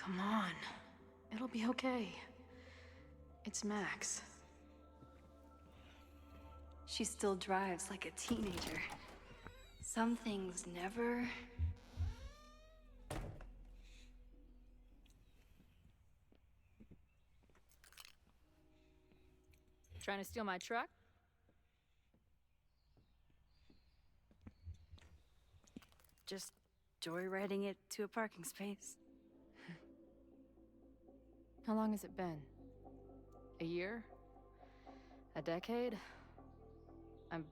Come on. It'll be okay. It's Max. She still drives like a teenager. Some things never... Trying to steal my truck? Just joyriding it to a parking space. How long has it been? A year? A decade? I'm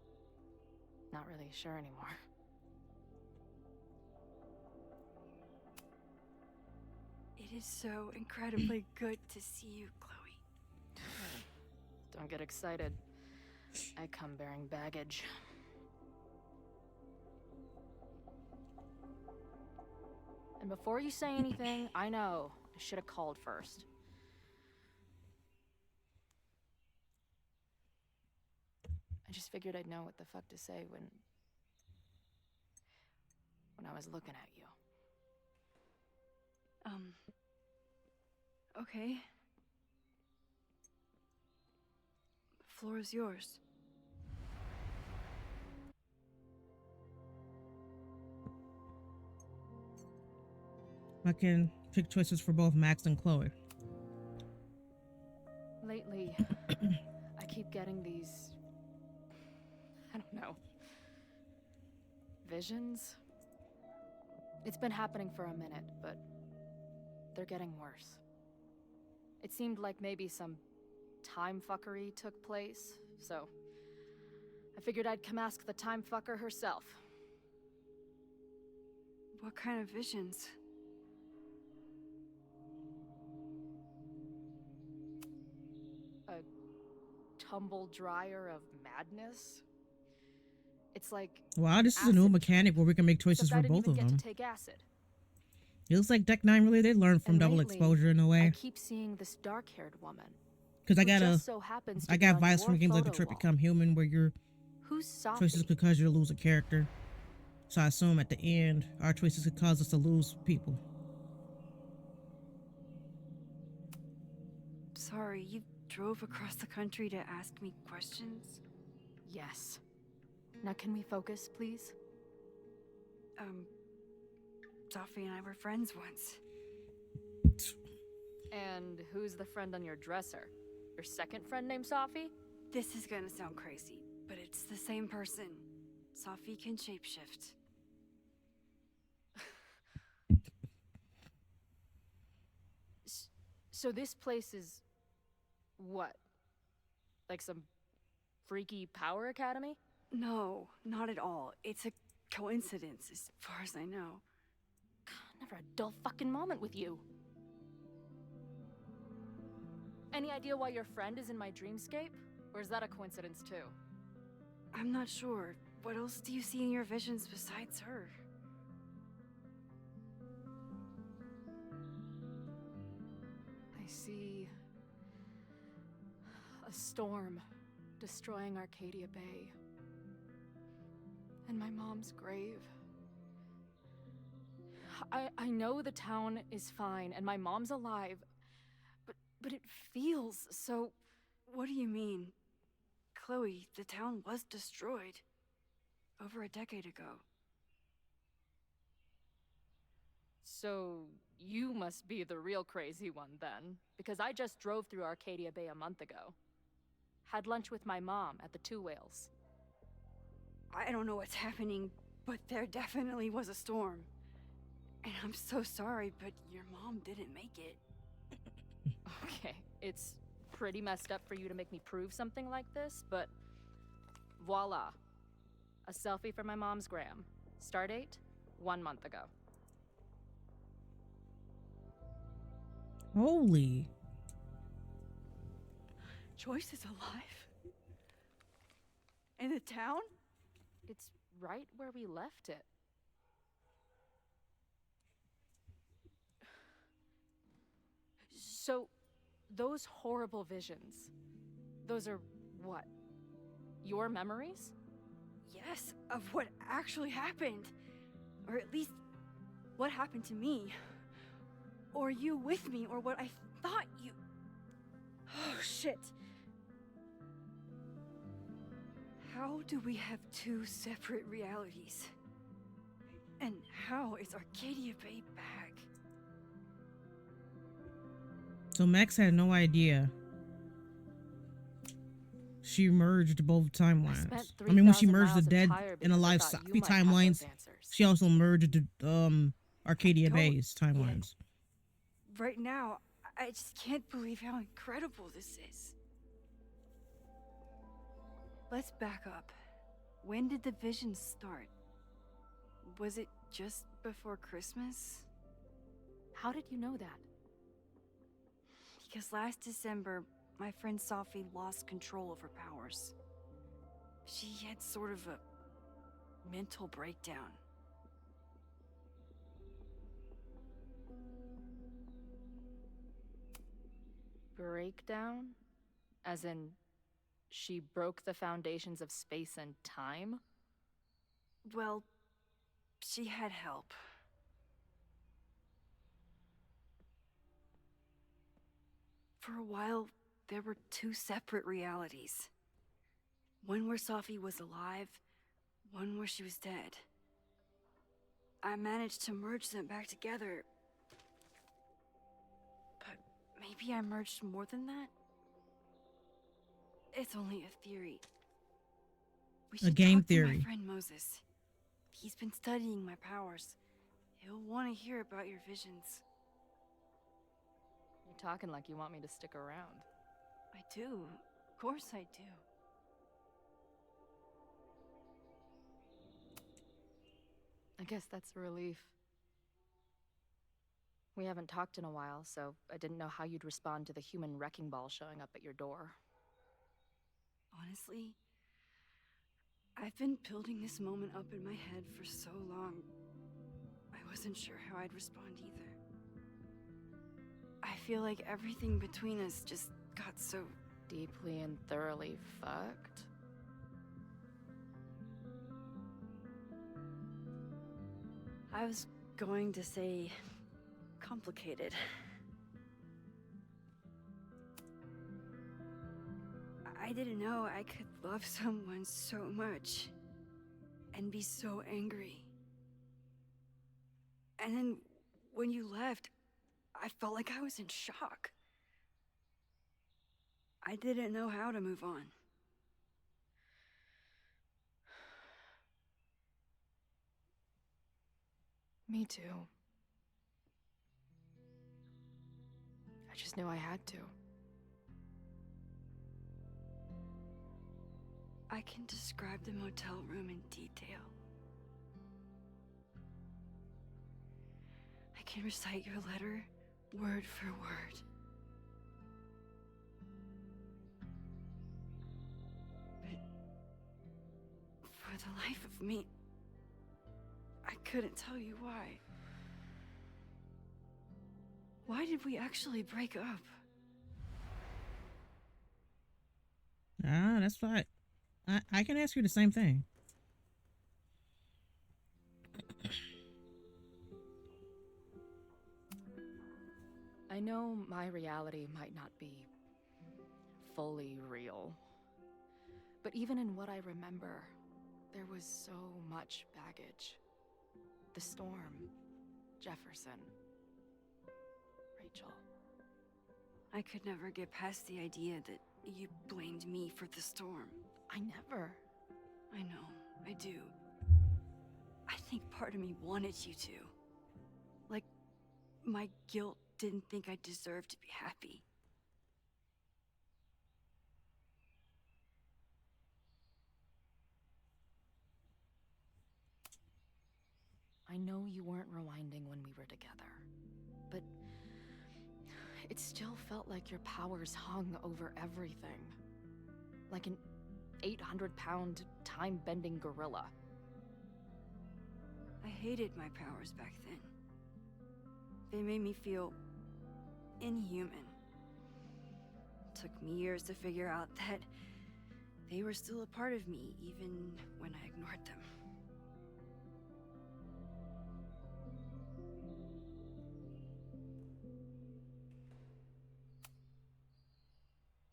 not really sure anymore. It is so incredibly good to see you, Chloe. Don't get excited. I come bearing baggage. And before you say anything, I know I should have called first. I just figured I'd know what the fuck to say when I was looking at you. Okay. The floor is yours. I can pick choices for both Max and Chloe. Lately, I keep getting these... I don't know... visions? It's been happening for a minute, but they're getting worse. It seemed like maybe some time fuckery took place, so I figured I'd come ask the time fucker herself. What kind of visions? A tumble dryer of madness? It's like... Wow, this is a new acid mechanic where we can make choices except for I didn't both of even get them. to take acid. It looks like Deck 9 really did learn from And double lately, exposure in a I way. keep seeing this dark-haired woman. Because who just so happens to I be got on vibes your from games like photo Detroit wall. Become Human where your Who's Safi? choices could cause you to lose a character. So I assume at the end, our choices could cause us to lose people. Sorry, you drove across the country to ask me questions? Yes. Now can we focus, please? Safi and I were friends once. And who's the friend on your dresser? Your second friend named Safi? This is gonna sound crazy, but it's the same person. Safi can shapeshift. So this place is... what? Like some freaky power academy? No, not at all. It's a coincidence, as far as I know. Never a dull fucking moment with you. Any idea why your friend is in my dreamscape? Or is that a coincidence too? I'm not sure. What else do you see in your visions besides her? I see... a storm destroying Arcadia Bay. And my mom's grave. I know the town is fine and my mom's alive, but it feels so... What do you mean? Chloe, the town was destroyed. Over a decade ago. So you must be the real crazy one then, because I just drove through Arcadia Bay a month ago. Had lunch with my mom at the Two Whales. I don't know what's happening, but there definitely was a storm. And I'm so sorry, but your mom didn't make it. Okay, it's pretty messed up for you to make me prove something like this, but voila. A selfie for my mom's gram. Stardate, 1 month ago. Holy. Joyce is alive? In the town? It's right where we left it. So, those horrible visions, those are what? Your memories? Yes, of what actually happened. Or at least, what happened to me. or you with me, or what I thought you... Oh, shit. How do we have two separate realities? And how is Arcadia Bay back? So Max had no idea. She merged both timelines. I mean, when she merged the dead and alive Safi timelines, she also merged Arcadia Bay's timelines. Right now, I just can't believe how incredible this is. Let's back up. When did the visions start? Was it just before Christmas? How did you know that? Because last December, my friend Safi lost control of her powers. She had sort of a mental breakdown. Breakdown? As in, she broke the foundations of space and time? Well, she had help. For a while, there were two separate realities. One where Safi was alive, one where she was dead. I managed to merge them back together. But maybe I merged more than that? It's only a theory. We should A game talk theory. to my friend Moses. He's been studying my powers. He'll want to hear about your visions. You're talking like you want me to stick around. I do. Of course I do. I guess that's a relief. We haven't talked in a while, so I didn't know how you'd respond to the human wrecking ball showing up at your door. Honestly, I've been building this moment up in my head for so long. I wasn't sure how I'd respond either. I feel like everything between us just got so... Deeply and thoroughly fucked? I was going to say... complicated. I didn't know I could love someone so much and be so angry. And then when you left, I felt like I was in shock. I didn't know how to move on. Me too. I just knew I had to. I can describe the motel room in detail. I can recite your letter word for word. But for the life of me, I couldn't tell you why. Why did we actually break up? Ah, that's right. I can ask you the same thing. I know my reality might not be fully real, but even in what I remember, there was so much baggage. The storm, Jefferson, Rachel. I could never get past the idea that you blamed me for the storm. I never. I know, I do. I think part of me wanted you to. Like, my guilt didn't think I deserved to be happy. I know you weren't rewinding when we were together, but it still felt like your powers hung over everything. Like an 800-pound, time-bending gorilla. I hated my powers back then. They made me feel inhuman. It took me years to figure out that they were still a part of me, even when I ignored them.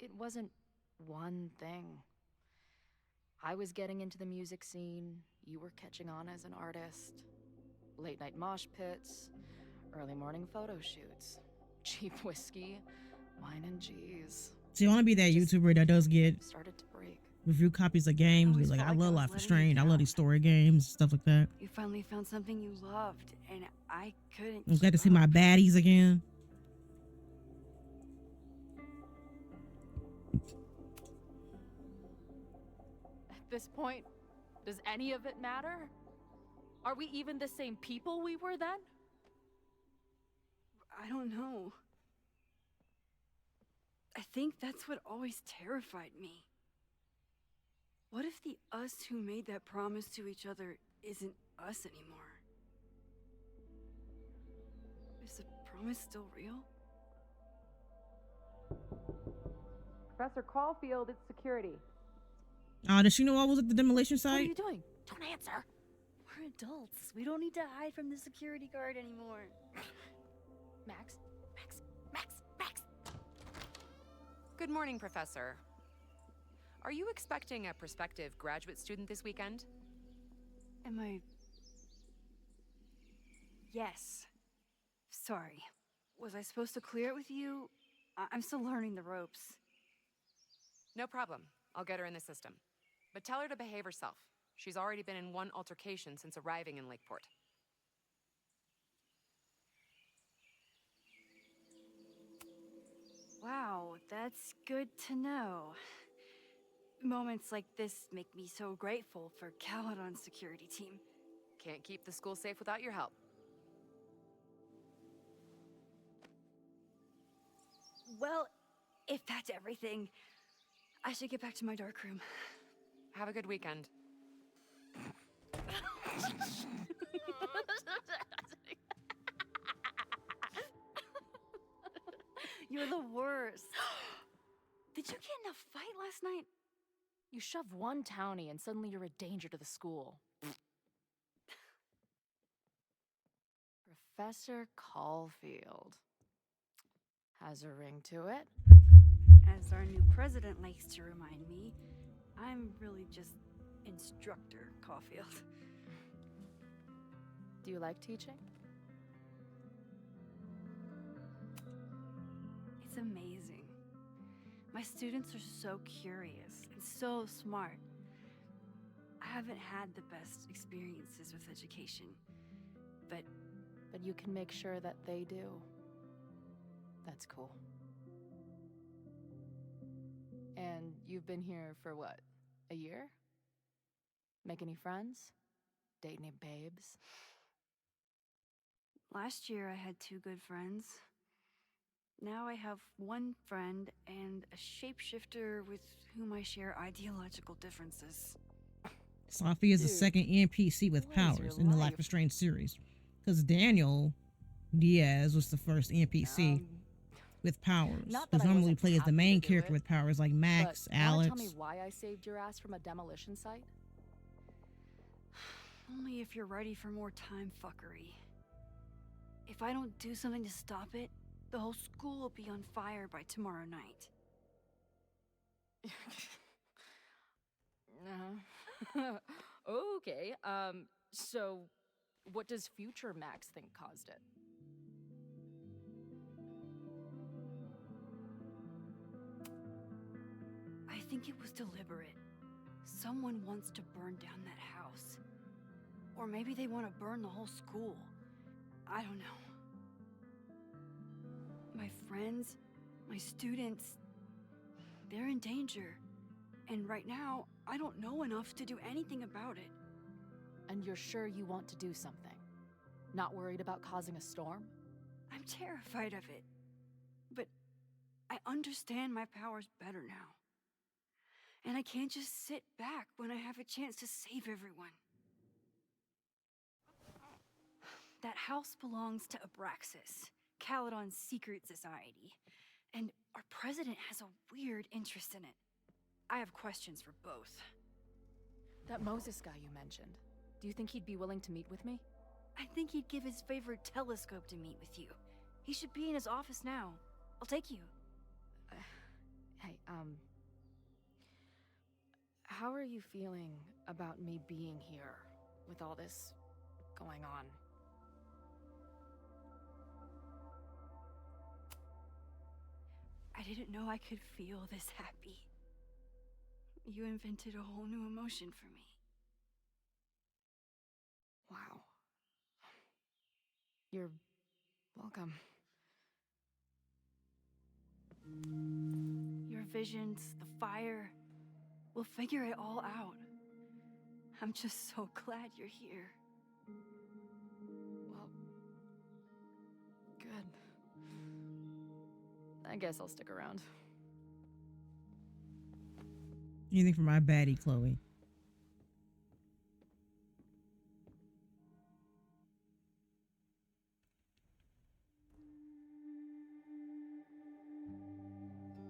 It wasn't one thing. I was getting into the music scene, you were catching on as an artist. Late night mosh pits, early morning photo shoots, cheap whiskey, wine and cheese. So you want to be that YouTuber that does get started to break. Review copies of games. Be like, I love Life is Strange. I love these story games, stuff like that. You finally found something you loved, and I couldn't. I'm glad to see my baddies again. At this point, does any of it matter? Are we even the same people we were then? I don't know. I think that's what always terrified me. What if the us who made that promise to each other isn't us anymore? Is the promise still real? Professor Caulfield, it's security. Does she know I was at the demolition site? What are you doing? Don't answer. We're adults. We don't need to hide from the security guard anymore. Max? Good morning, Professor. Are you expecting a prospective graduate student this weekend? Am I... Yes. Sorry. Was I supposed to clear it with you? I'm still learning the ropes. No problem. I'll get her in the system. But tell her to behave herself. She's already been in one altercation since arriving in Lakeport. Wow, that's good to know. Moments like this make me so grateful for Caldeon's security team. Can't keep the school safe without your help. Well, if that's everything, I should get back to my dark room. Have a good weekend. You're the worst. Did you get in a fight last night? You shove one townie and suddenly you're a danger to the school. Professor Caulfield. Has a ring to it. As our new president likes to remind me, I'm really just Instructor Caulfield. Do you like teaching? It's amazing. My students are so curious and so smart. I haven't had the best experiences with education, but you can make sure that they do. That's cool. And you've been here for what? A year? Make any friends? Date any babes? Last year I had 2 good friends. Now I have 1 friend and a shapeshifter with whom I share ideological differences. Safi is the second NPC with powers in the Life is Strange series. Because Daniel Diaz was the first NPC with powers. Because normally we play as the main character with powers like Max, Alex. Tell me why I saved your ass from a demolition site? Only if you're ready for more time fuckery. If I don't do something to stop it, the whole school will be on fire by tomorrow night. Okay, so what does future Max think caused it? I think it was deliberate. Someone wants to burn down that house. Or maybe they want to burn the whole school. I don't know. My friends, my students, they're in danger. And right now, I don't know enough to do anything about it. And you're sure you want to do something? Not worried about causing a storm? I'm terrified of it. But I understand my powers better now. And I can't just sit back when I have a chance to save everyone. That house belongs to Abraxas, Caldeon's secret society. And our president has a weird interest in it. I have questions for both. That Moses guy you mentioned, do you think he'd be willing to meet with me? I think he'd give his favorite telescope to meet with you. He should be in his office now. I'll take you. Hey, how are you feeling about me being here with all this going on? I didn't know I could feel this happy. You invented a whole new emotion for me. Wow. You're welcome. Your visions, the fire, we'll figure it all out. I'm just so glad you're here. Well, good. I guess I'll stick around. Anything for my baddie, Chloe?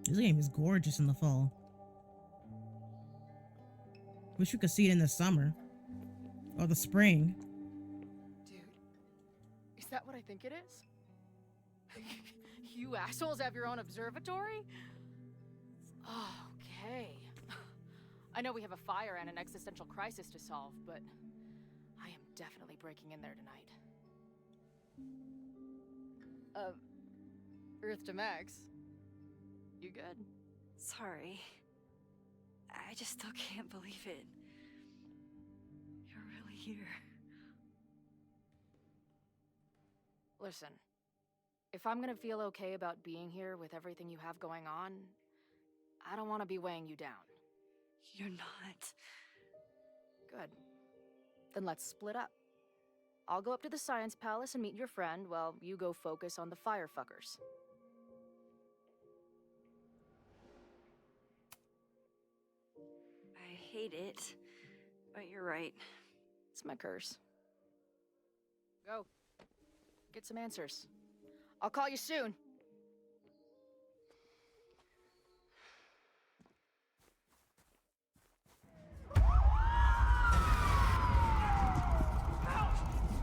This game is gorgeous in the fall. Wish you could see it in the summer. Or the spring. Dude, is that what I think it is? You assholes have your own observatory? Okay. I know we have a fire and an existential crisis to solve, but I am definitely breaking in there tonight. Earth to Max. You good? Sorry. I just still can't believe it. You're really here. Listen, if I'm gonna feel okay about being here with everything you have going on, I don't want to be weighing you down. You're not. Good. Then let's split up. I'll go up to the Science Palace and meet your friend while you go focus on the firefuckers. I hate it, but you're right. It's my curse. Go. Get some answers. I'll call you soon.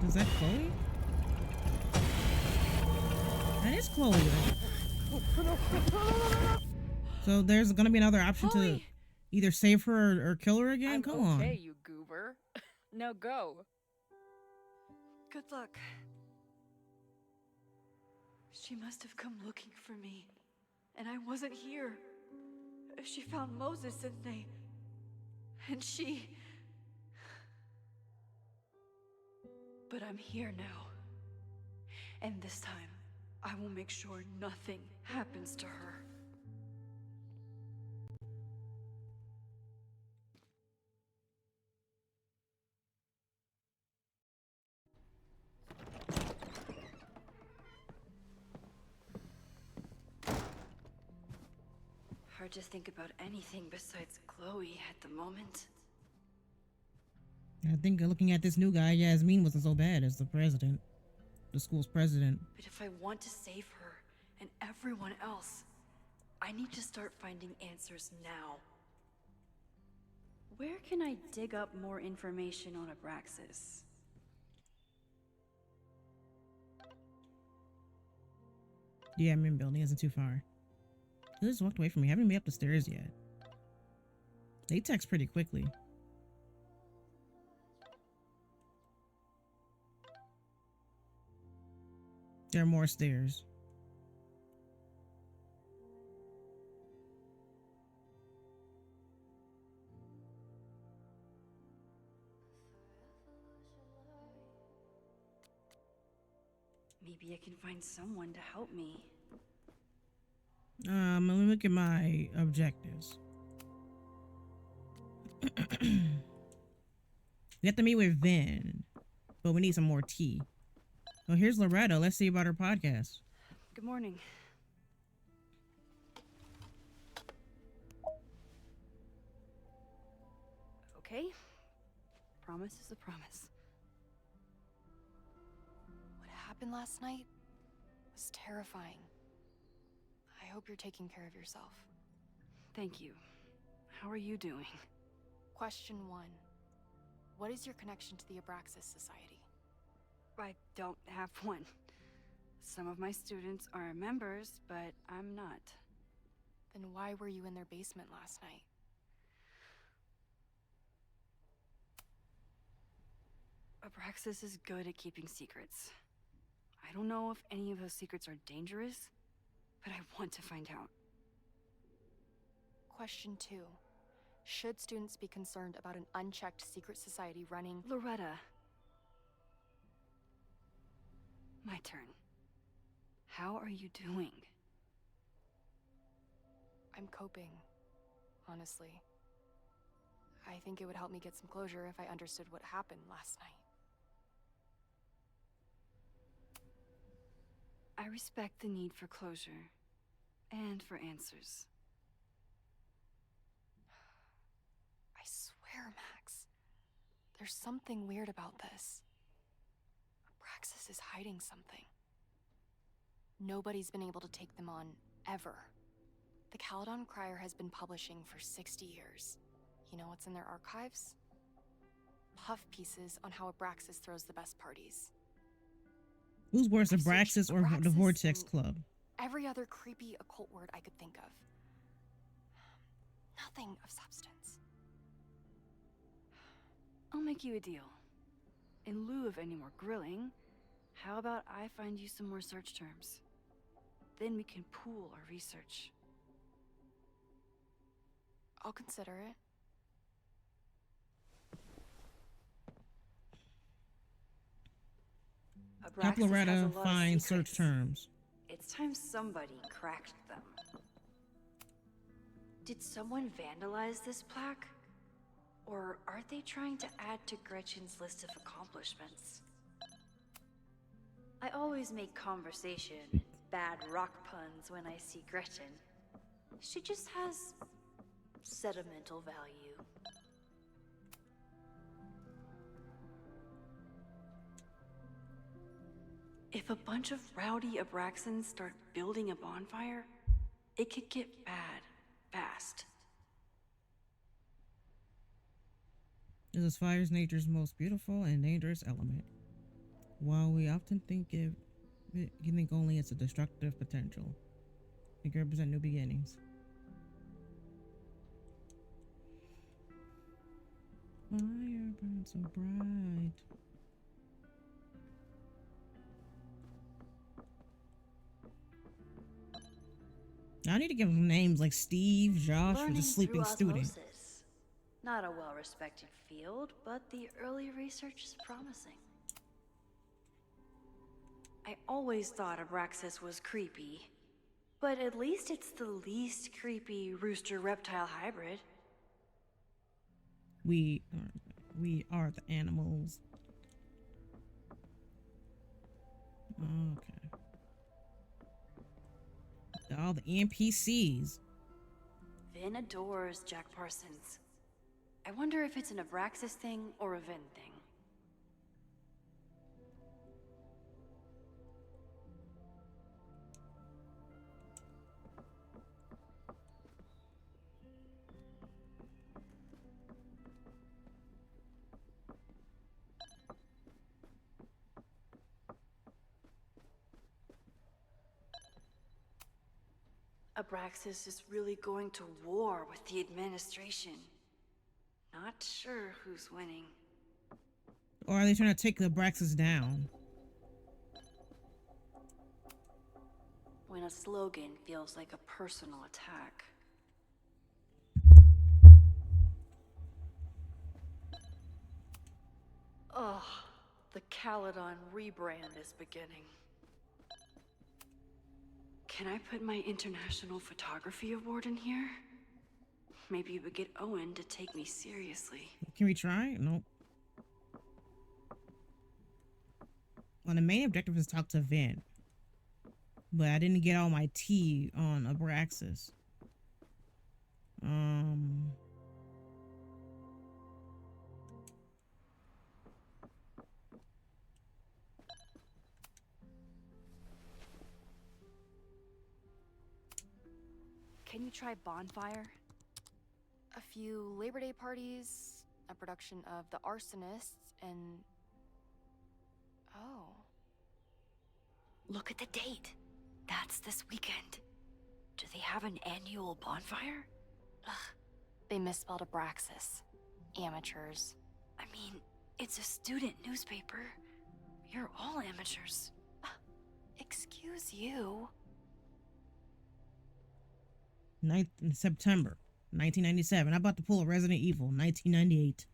Is that Chloe? That is Chloe. So there's gonna be another option to either save her or kill her again? Come on. Okay, you goober. Now go. Good luck. She must have come looking for me, and I wasn't here. She found Moses, and she... But I'm here now. And this time, I will make sure nothing happens to her. Hard to think about anything besides Chloe at the moment. I think looking at this new guy, Yasmin wasn't so bad as the president. The school's president. But if I want to save her and everyone else, I need to start finding answers now. Where can I dig up more information on Abraxas? Yeah, admin building isn't too far. They just walked away from me. I haven't been up the stairs yet. They text pretty quickly. There are more stairs. Maybe I can find someone to help me. Let me look at my objectives. We have to meet with Vin, but we need some more tea. Oh, here's Loretta. Let's see about her podcast. Good morning. Okay. Promise is a promise. What happened last night was terrifying. I hope you're taking care of yourself. Thank you. How are you doing? Question 1. What is your connection to the Abraxas Society? I don't have one. Some of my students are members, but I'm not. Then why were you in their basement last night? Abraxas is good at keeping secrets. I don't know if any of those secrets are dangerous, but I want to find out. Question 2. Should students be concerned about an unchecked secret society running... Loretta. My turn. How are you doing? I'm coping, honestly. I think it would help me get some closure if I understood what happened last night. I respect the need for closure, and for answers. I swear, Max, there's something weird about this. Abraxas is hiding something. Nobody's been able to take them on, ever. The Caldeon Crier has been publishing for 60 years. You know what's in their archives? Puff pieces on how Abraxas throws the best parties. Who's worse, I've searched Abraxas or the Abraxas Vortex and Club? Every other creepy occult word I could think of. Nothing of substance. I'll make you a deal. In lieu of any more grilling, how about I find you some more search terms? Then we can pool our research. I'll consider it. Help Abraxas has Loretta a lot of find secrets. search terms. It's time somebody cracked them. Did someone vandalize this plaque? Or are they trying to add to Gretchen's list of accomplishments? I always make conversation, bad rock puns when I see Gretchen. She just has sentimental value. If a bunch of rowdy Abraxans start building a bonfire, it could get bad, fast. This is fire's nature's most beautiful and dangerous element. While we often think you think only it's a destructive potential, it can represent new beginnings. Fire burns so bright. I need to give them names like Steve, Josh, or Learning the sleeping through student. osmosis. Not a well-respected field, but the early research is promising. I always thought Abraxas was creepy, but at least it's the least creepy rooster-reptile hybrid. We are the animals. Okay. All the NPCs. Vin adores Jack Parsons. I wonder if it's an Abraxas thing or a Vin thing. Abraxas is really going to war with the administration. Not sure who's winning. Or are they trying to take the Abraxas down? When a slogan feels like a personal attack. Ugh, the Caldeon rebrand is beginning. Can I put my International Photography Award in here? Maybe we get Owen to take me seriously. Can we try? Nope. Well, the main objective is to talk to Vin. But I didn't get all my tea on Abraxas. Can you try Bonfire? A few Labor Day parties, a production of The Arsonists, and... Oh. Look at the date. That's this weekend. Do they have an annual bonfire? Ugh, they misspelled Abraxas. Amateurs. I mean, it's a student newspaper. You're all amateurs. Excuse you. 9th in September 1997. I'm about to pull a Resident Evil 1998.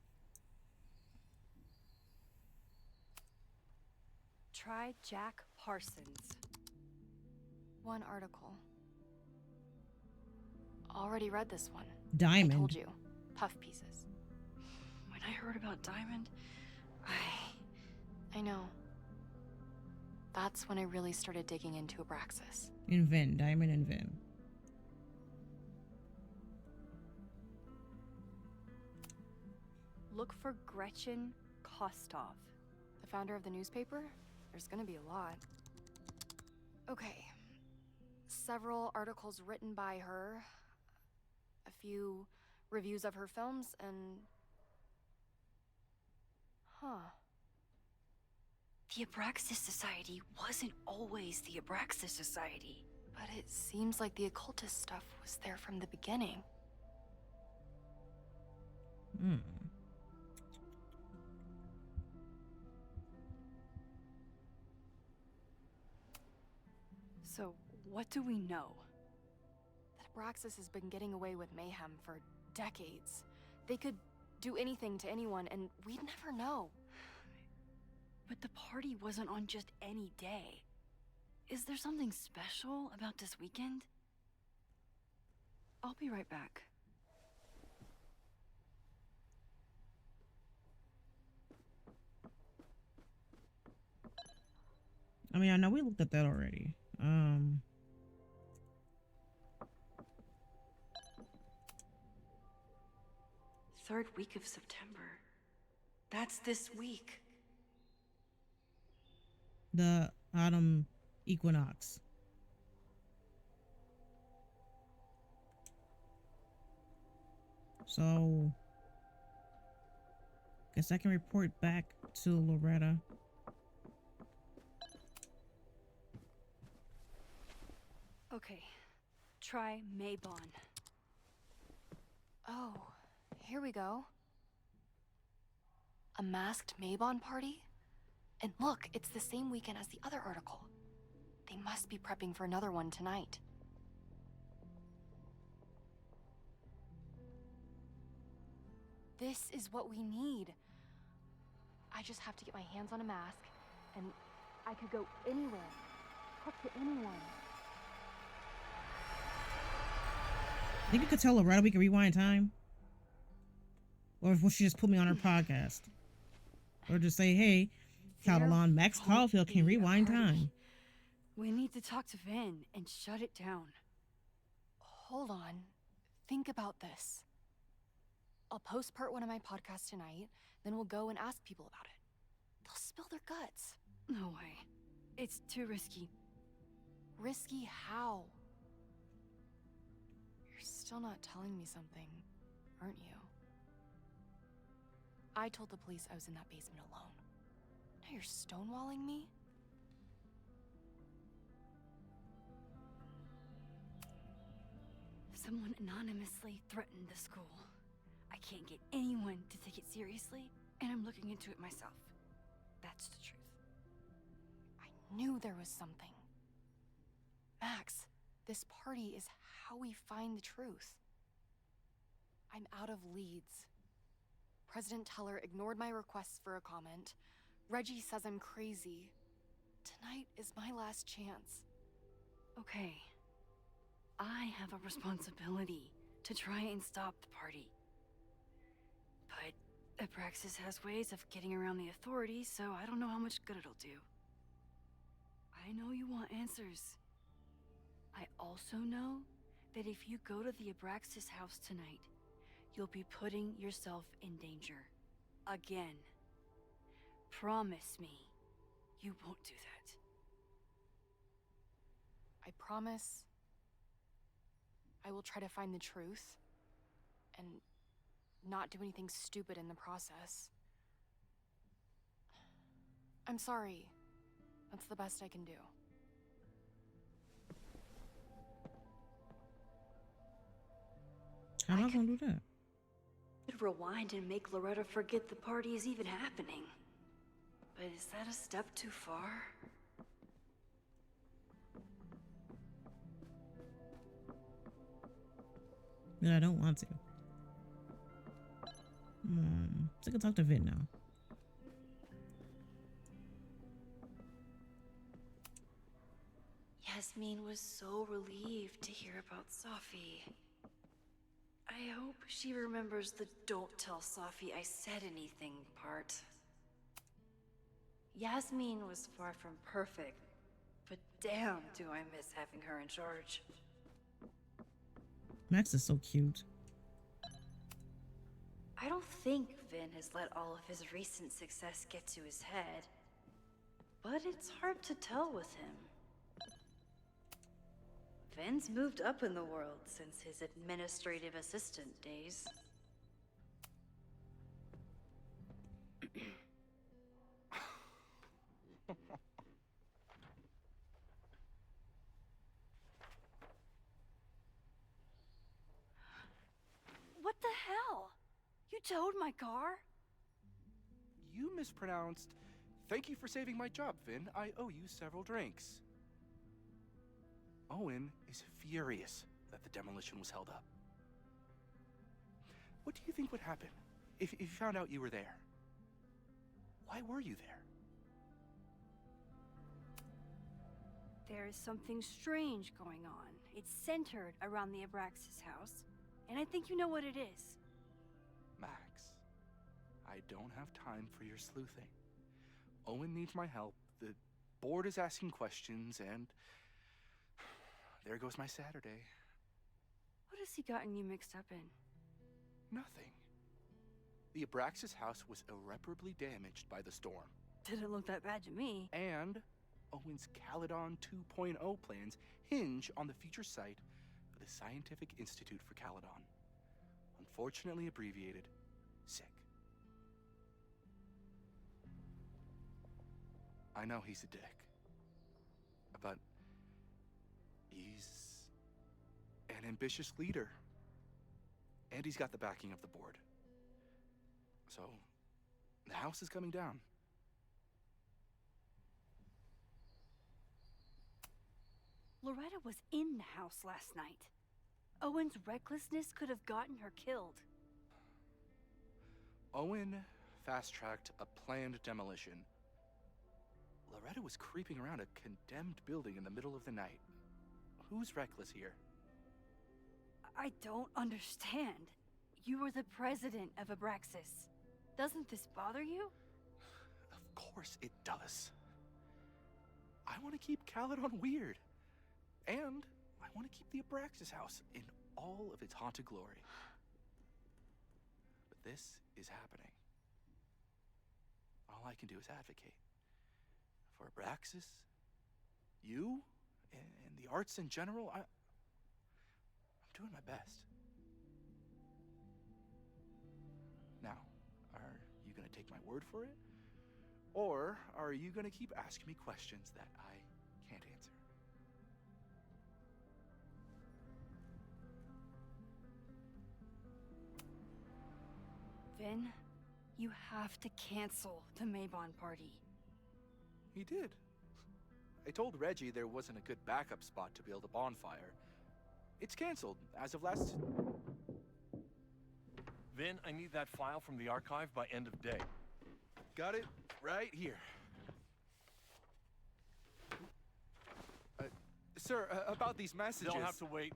Try Jack Parsons. One article. Already read this one. Diamond. I told you. Puff pieces. When I heard about Diamond, I know. That's when I really started digging into Abraxas. And Vin. Diamond and Vin. Look for Gretchen Kostov. The founder of the newspaper? There's gonna be a lot. Okay. Several articles written by her. A few reviews of her films, and... Huh. the Abraxas Society wasn't always the Abraxas Society. But it seems like the occultist stuff was there from the beginning. Hmm. So, what do we know? That Abraxas has been getting away with mayhem for decades. They could do anything to anyone, and we'd never know. But the party wasn't on just any day. Is there something special about this weekend? I'll be right back. I mean, I know we looked at that already. Third week of September. That's this week. The autumn equinox. So, guess I can report back to Loretta. Okay, try Maybon. Oh, here we go. A masked Maybon party? And look, it's the same weekend as the other article. They must be prepping for another one tonight. This is what we need. I just have to get my hands on a mask, and I could go anywhere. Talk to anyone. Think you could tell Loretta we can rewind time? Or will she just put me on her podcast? Or just say, hey, Caldeon, Max Caulfield can rewind time. We need to talk to Vin and shut it down. Hold on. Think about this. I'll post part 1 of my podcast tonight, then we'll go and ask people about it. They'll spill their guts. No way. It's too risky. Risky how? You're still not telling me something, aren't you? I told the police I was in that basement alone. Now you're stonewalling me? Someone anonymously threatened the school. I can't get anyone to take it seriously, and I'm looking into it myself. That's the truth. I knew there was something. Max, this party is how we find the truth. I'm out of leads. President Teller ignored my requests for a comment. Reggie says I'm crazy. Tonight is my last chance. Okay. I have a responsibility to try and stop the party. But Abraxas has ways of getting around the authorities, so I don't know how much good it'll do. I know you want answers. I also know that if you go to the Abraxas house tonight, you'll be putting yourself in danger. Again. Promise me you won't do that. I promise I will try to find the truth and not do anything stupid in the process. I'm sorry. That's the best I can do. How am I gonna do that? could rewind and make Loretta forget the party is even happening. But is that a step too far? But I don't want to. So I can talk to Vin now. Yasmin was so relieved to hear about Safi. I hope she remembers the "don't tell Safi I said anything" part. Yasmin was far from perfect, but damn do I miss having her in charge. Max is so cute. I don't think Vin has let all of his recent success get to his head, but it's hard to tell with him. Vin's moved up in the world since his administrative assistant days. What the hell? You towed my car? You mispronounced. Thank you for saving my job, Vin. I owe you several drinks. Owen is furious that the demolition was held up. What do you think would happen if you found out you were there? Why were you there? There is something strange going on. It's centered around the Abraxas house, and I think you know what it is. Max, I don't have time for your sleuthing. Owen needs my help, the board is asking questions, and there goes my Saturday. What has he gotten you mixed up in? Nothing. The Abraxas house was irreparably damaged by the storm. Didn't look that bad to me. And Owen's Caldeon 2.0 plans hinge on the future site of the Scientific Institute for Caldeon. Unfortunately abbreviated, SICK. I know he's a dick, but he's an ambitious leader. And he's got the backing of the board. So, the house is coming down. Loretta was in the house last night. Owen's recklessness could have gotten her killed. Owen fast-tracked a planned demolition. Loretta was creeping around a condemned building in the middle of the night. Who's reckless here? I don't understand. You were the president of Abraxas. Doesn't this bother you? Of course it does. I want to keep Caldeon weird. And I want to keep the Abraxas house in all of its haunted glory. But this is happening. All I can do is advocate. For Abraxas, you, and the arts in general, I'm doing my best. Now, are you gonna take my word for it? Or are you gonna keep asking me questions that I can't answer? Vin, you have to cancel the Maybon party. He did. I told Reggie there wasn't a good backup spot to build a bonfire. It's canceled as of last... Vin, I need that file from the archive by end of day. Got it right here. Sir, about these messages... They'll have to wait.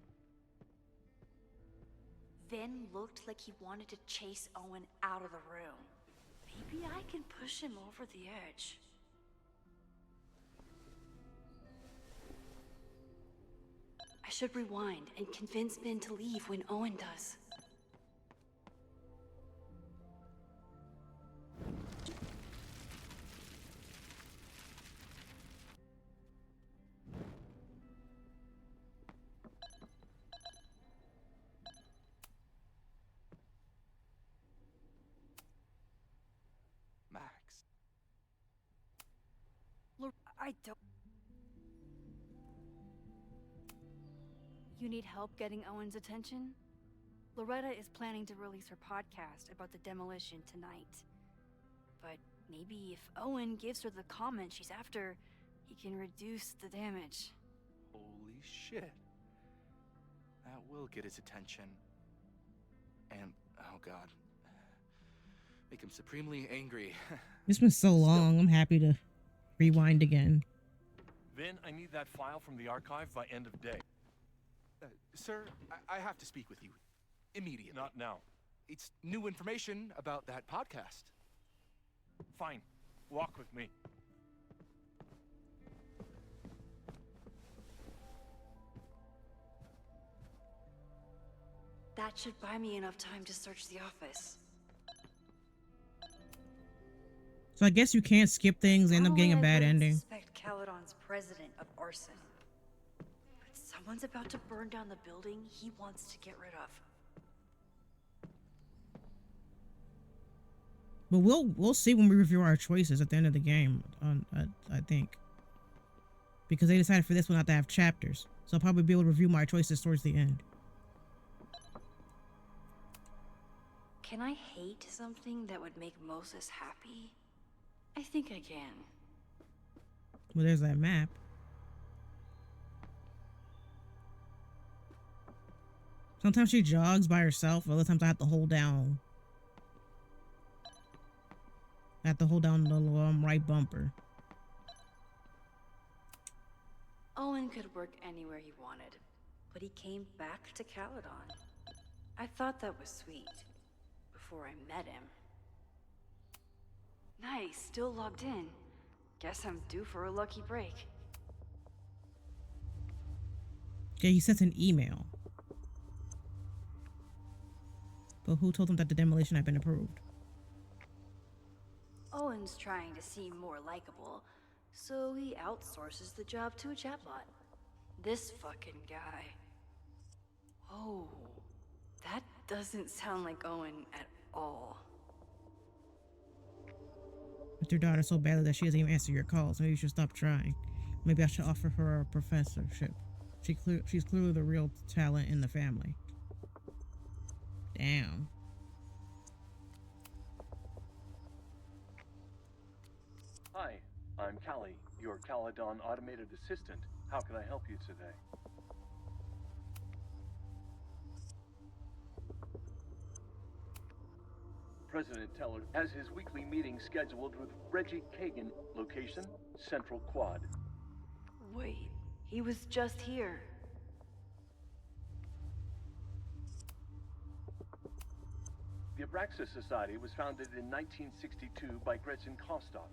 Vin looked like he wanted to chase Owen out of the room. Maybe I can push him over the edge. I should rewind and convince Ben to leave when Owen does. Max. Look, I don't... You need help getting Owen's attention? Loretta is planning to release her podcast about the demolition tonight. But maybe if Owen gives her the comment she's after, he can reduce the damage. Holy shit. That will get his attention. And, oh god. Make him supremely angry. It's been so long. I'm happy to rewind again. Vin, I need that file from the archive by end of day. Sir, I have to speak with you. Immediately. Not now. It's new information about that podcast. Fine. Walk with me. That should buy me enough time to search the office. So I guess you can't skip things, end up getting a bad ending. Suspect Caldeon's president of arson. But someone's about to burn down the building he wants to get rid of. But we'll see when we review our choices at the end of the game. I think, because they decided for this one not to have chapters, so I'll probably be able to review my choices towards the end. Can I hate something that would make Moses happy? I think I can. Well, there's that map. Sometimes she jogs by herself. Other times I have to hold down. I have to hold down the right bumper. Owen could work anywhere he wanted, but he came back to Caldeon. I thought that was sweet. Before I met him. Nice, still logged in. Guess I'm due for a lucky break. Okay, he sent an email. But who told him that the demolition had been approved? Owen's trying to seem more likable, so he outsources the job to a chatbot. This fucking guy. Oh, that doesn't sound like Owen at all. With your daughter so badly that she doesn't even answer your calls. Maybe you should stop trying. Maybe I should offer her a professorship. She's clearly the real talent in the family. Damn. Hi, I'm Callie, your Caldeon automated assistant. How can I help you today? President Teller has his weekly meeting scheduled with Reggie Kagan. Location, Central Quad. Wait, he was just here. The Abraxas Society was founded in 1962 by Gretchen Kostov.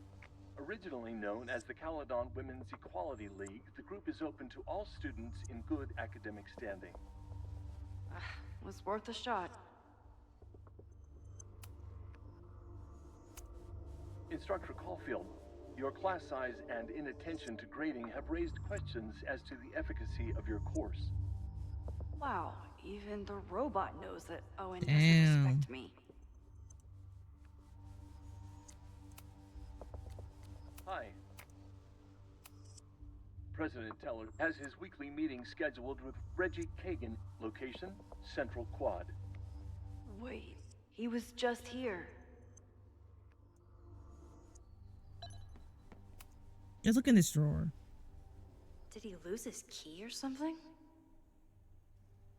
Originally known as the Caldeon Women's Equality League, the group is open to all students in good academic standing. Was worth a shot. Instructor Caulfield, your class size and inattention to grading have raised questions as to the efficacy of your course. Wow, even the robot knows that Owen Damn. doesn't respect me. Hi. President Teller has his weekly meeting scheduled with Reggie Kagan. Location, Central Quad. Wait, he was just here. Just look in this drawer. Did he lose his key or something?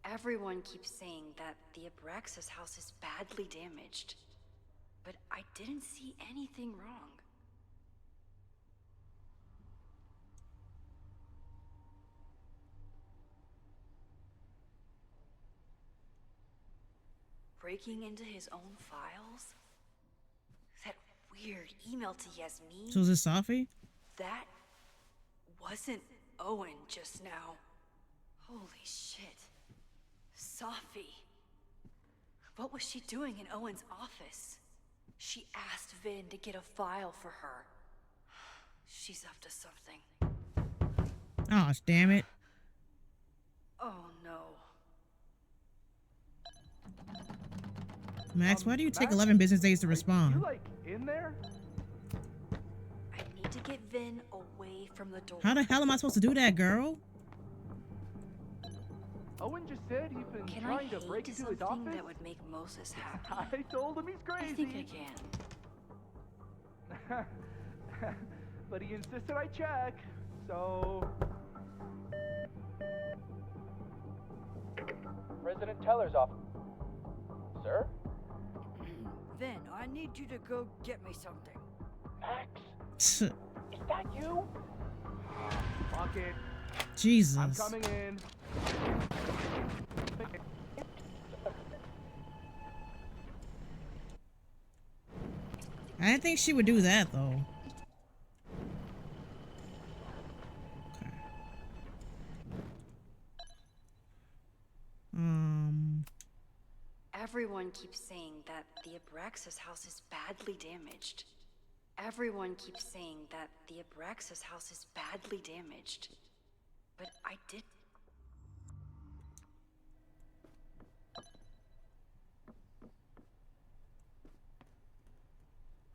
Everyone keeps saying that the Abraxas house is badly damaged. But I didn't see anything wrong. Breaking into his own files? That weird email to Yasmin? So is this Safi? That wasn't Owen just now. Holy shit. Safi. What was she doing in Owen's office? She asked Vin to get a file for her. She's up to something. Oh, damn it. Oh no. Max, why do you take 11 business days to respond? You like in there? I need to get Vin away from the door. How the hell am I supposed to do that, girl? Owen just said he's been Can trying I to break hate into his something office. that would make Moses happy? I told him he's I crazy. think I can. But he insisted I check, so... President Teller's office. Sir? Then I need you to go get me something. Max? Is that you? Fuck it. Jesus. I'm coming in. I didn't think she would do that though. Okay. Everyone keeps saying that the Abraxas house is badly damaged. Everyone keeps saying that the Abraxas house is badly damaged. But I did.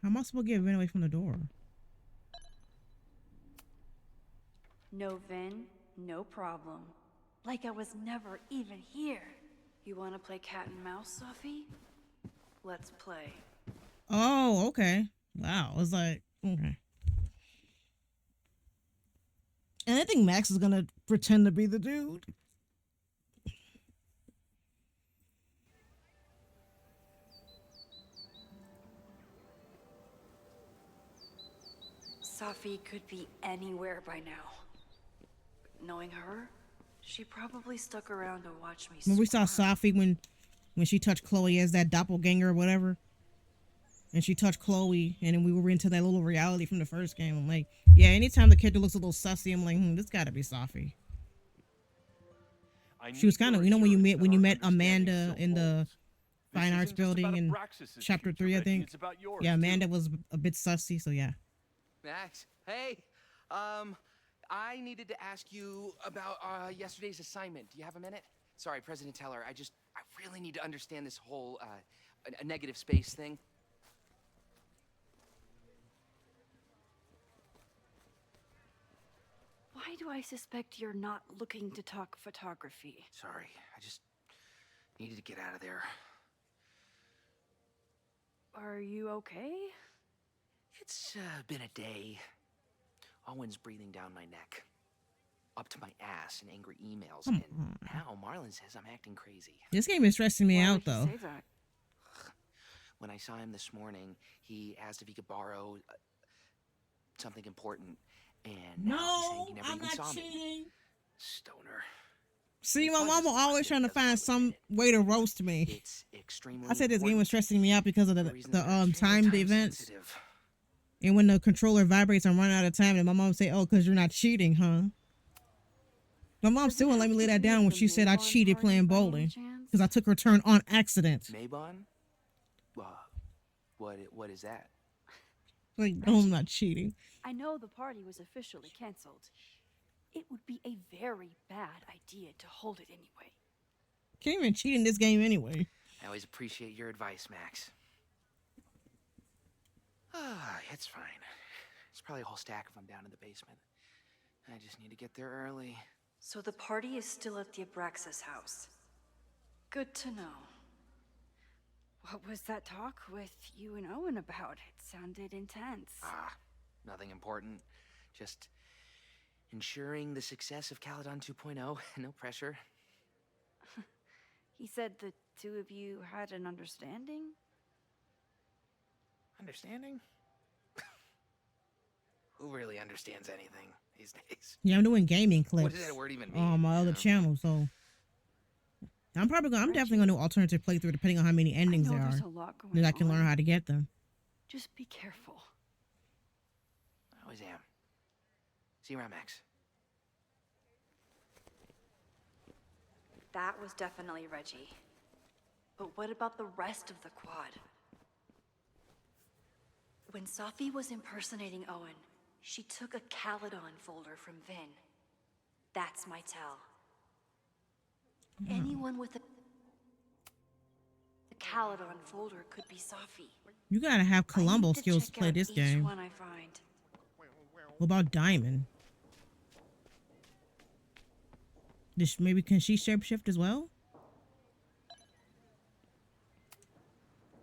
How am I supposed to get Vin away from the door? No Vin, no problem. Like I was never even here. You want to play cat and mouse, Safi? Let's play. Oh, okay. Wow. I was like, okay. And I think Max is gonna pretend to be the dude. Safi could be anywhere by now. But knowing her, she probably stuck around to watch me. When we saw swarm. Safi when she touched Chloe as that doppelganger or whatever. And she touched Chloe, and then we were into that little reality from the first game. I'm like, yeah, anytime the character looks a little sussy, I'm like, this gotta be Safi. She was kind of, you know, when you met Amanda in the Fine Arts building in chapter 3, I think. Yeah, Amanda was a bit sussy, so yeah. Max, hey, I needed to ask you about yesterday's assignment. Do you have a minute? Sorry, President Teller, I really need to understand this whole a negative space thing. Why do I suspect you're not looking to talk photography? Sorry, I just needed to get out of there. Are you okay? It's been a day. Owen's breathing down my neck, up to my ass in angry emails, and now Marlon says I'm acting crazy. This game is stressing me out, though. Say that? When I saw him this morning, he asked if he could borrow something important, and now he's saying he never even saw me. Stoner. See, my mama always trying to find some way to roast me. It's extremely I said this game was stressing me out because of the timed events. sensitive. And when the controller vibrates, I'm running out of time, and my mom say, "Oh, because you're not cheating, huh?" My mom still wouldn't let me lay that down when she said I cheated playing bowling because I took her turn on accident. Mabon? What is that? Like, no, I'm not cheating. I know the party was officially canceled. It would be a very bad idea to hold it anyway. Can't even cheat in this game anyway. I always appreciate your advice, Max. It's fine. It's probably a whole stack if I'm down in the basement. I just need to get there early. So the party is still at the Abraxas house. Good to know. What was that talk with you and Owen about? It sounded intense. Nothing important. Just ensuring the success of Caldeon 2.0. No pressure. He said the two of you had an understanding? Understanding? Who really understands anything these days? Yeah, I'm doing gaming clips. What does that word even mean? On my other channel, so I'm definitely gonna do alternative playthrough depending on how many endings there are. There's a lot going Then I can on. learn how to get them. Just be careful. I always am. See you around, Max. That was definitely Reggie. But what about the rest of the quad? When Safi was impersonating Owen, she took a Caldeon folder from Vin. That's my tell. Anyone with a Caldeon folder could be Safi. You gotta have I Columbo need to skills to check play out this each game. one I find. What about Diamond? Maybe can she shapeshift as well?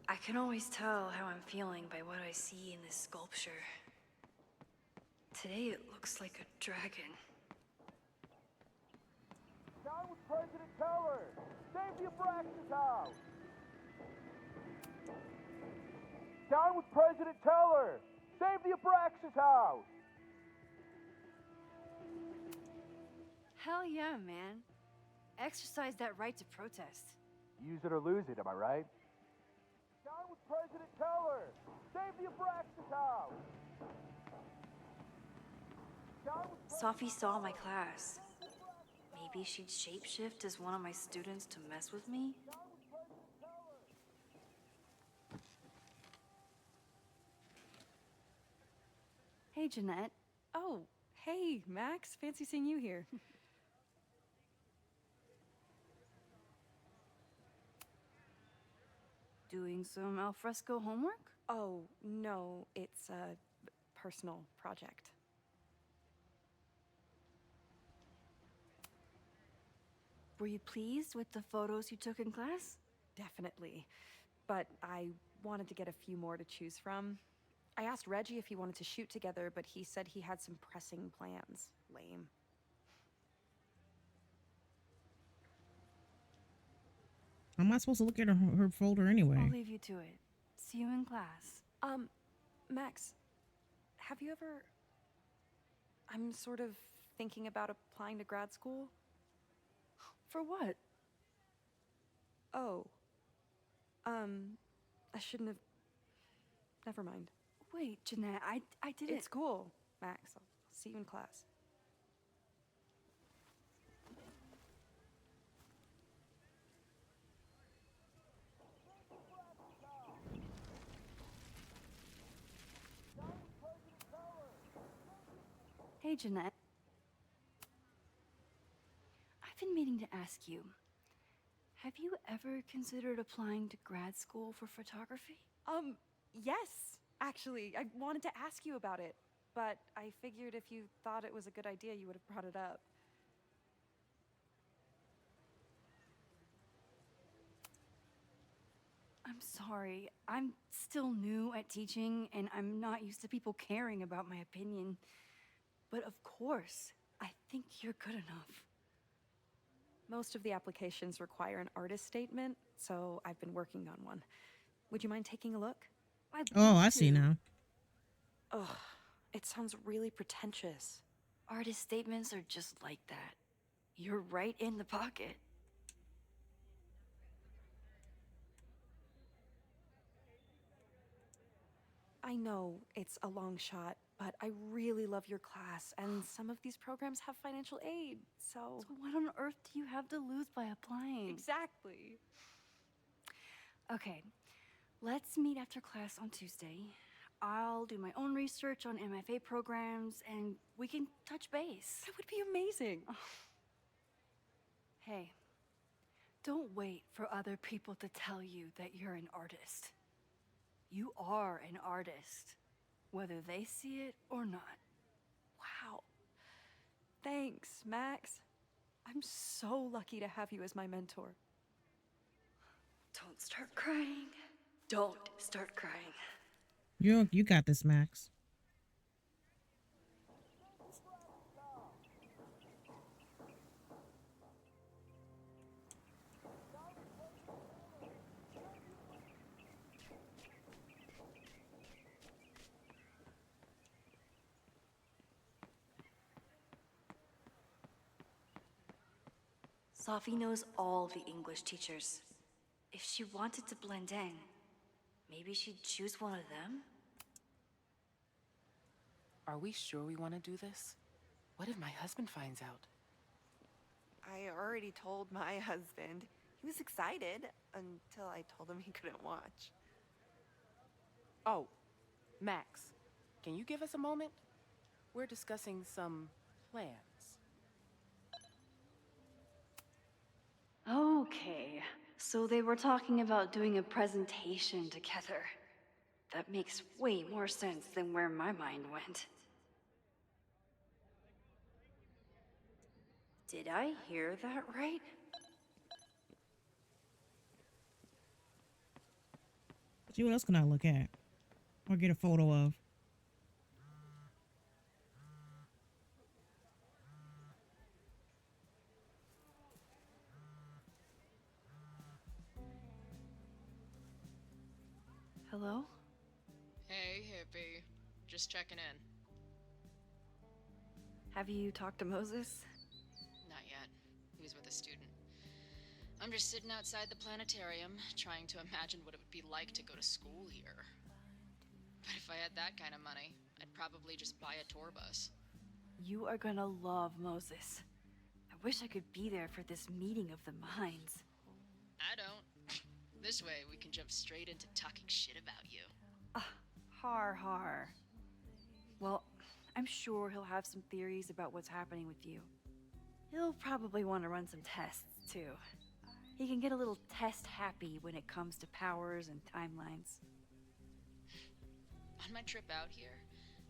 I can always tell how I'm feeling by what I see in this sculpture. Today it looks like a dragon. Down with President Teller! Save the Abraxas house! Down with President Teller! Save the Abraxas house! Hell yeah, man. Exercise that right to protest. Use it or lose it, am I right? Down with President Teller! Save the Abraxas house! Safi saw my class. Maybe she'd shapeshift as one of my students to mess with me? Hey, Jeanette. Oh, hey, Max. Fancy seeing you here. Doing some alfresco homework? Oh, no, it's a personal project. Were you pleased with the photos you took in class? Definitely. But I wanted to get a few more to choose from. I asked Reggie if he wanted to shoot together, but he said he had some pressing plans. Lame. How am I supposed to look at her folder anyway? I'll leave you to it. See you in class. Max, have you ever... I'm sort of thinking about applying to grad school. For what? Oh. I shouldn't have... Never mind. Wait, Jeanette, I didn't... It's cool, Max. I'll see you in class. Hey, Jeanette. I've been meaning to ask you. Have you ever considered applying to grad school for photography? Yes, actually. I wanted to ask you about it, but I figured if you thought it was a good idea, you would have brought it up. I'm sorry. I'm still new at teaching, and I'm not used to people caring about my opinion. But of course, I think you're good enough. Most of the applications require an artist statement, so I've been working on one. Would you mind taking a look? I see now. Ugh, it sounds really pretentious. Artist statements are just like that. You're right in the pocket. I know it's a long shot, but I really love your class, and some of these programs have financial aid, so... So what on earth do you have to lose by applying? Exactly. Okay, let's meet after class on Tuesday. I'll do my own research on MFA programs, and we can touch base. That would be amazing. Hey, don't wait for other people to tell you that you're an artist. You are an artist, whether they see it or not. Wow. Thanks, Max. I'm so lucky to have you as my mentor. Don't start crying. Don't start crying. You got this, Max. Safi knows all the English teachers. If she wanted to blend in, maybe she'd choose one of them? Are we sure we want to do this? What if my husband finds out? I already told my husband. He was excited until I told him he couldn't watch. Oh, Max, can you give us a moment? We're discussing some plans. Okay, so they were talking about doing a presentation together. That makes way more sense than where my mind went. Did I hear that right? See, what else can I look at or get a photo of? Hello? Hey, hippie. Just checking in. Have you talked to Moses? Not yet. He was with a student. I'm just sitting outside the planetarium, trying to imagine what it would be like to go to school here. But if I had that kind of money, I'd probably just buy a tour bus. You are gonna love Moses. I wish I could be there for this meeting of the minds. I don't. This way, we can jump straight into talking shit about you. Har. Well, I'm sure he'll have some theories about what's happening with you. He'll probably want to run some tests, too. He can get a little test happy when it comes to powers and timelines. On my trip out here,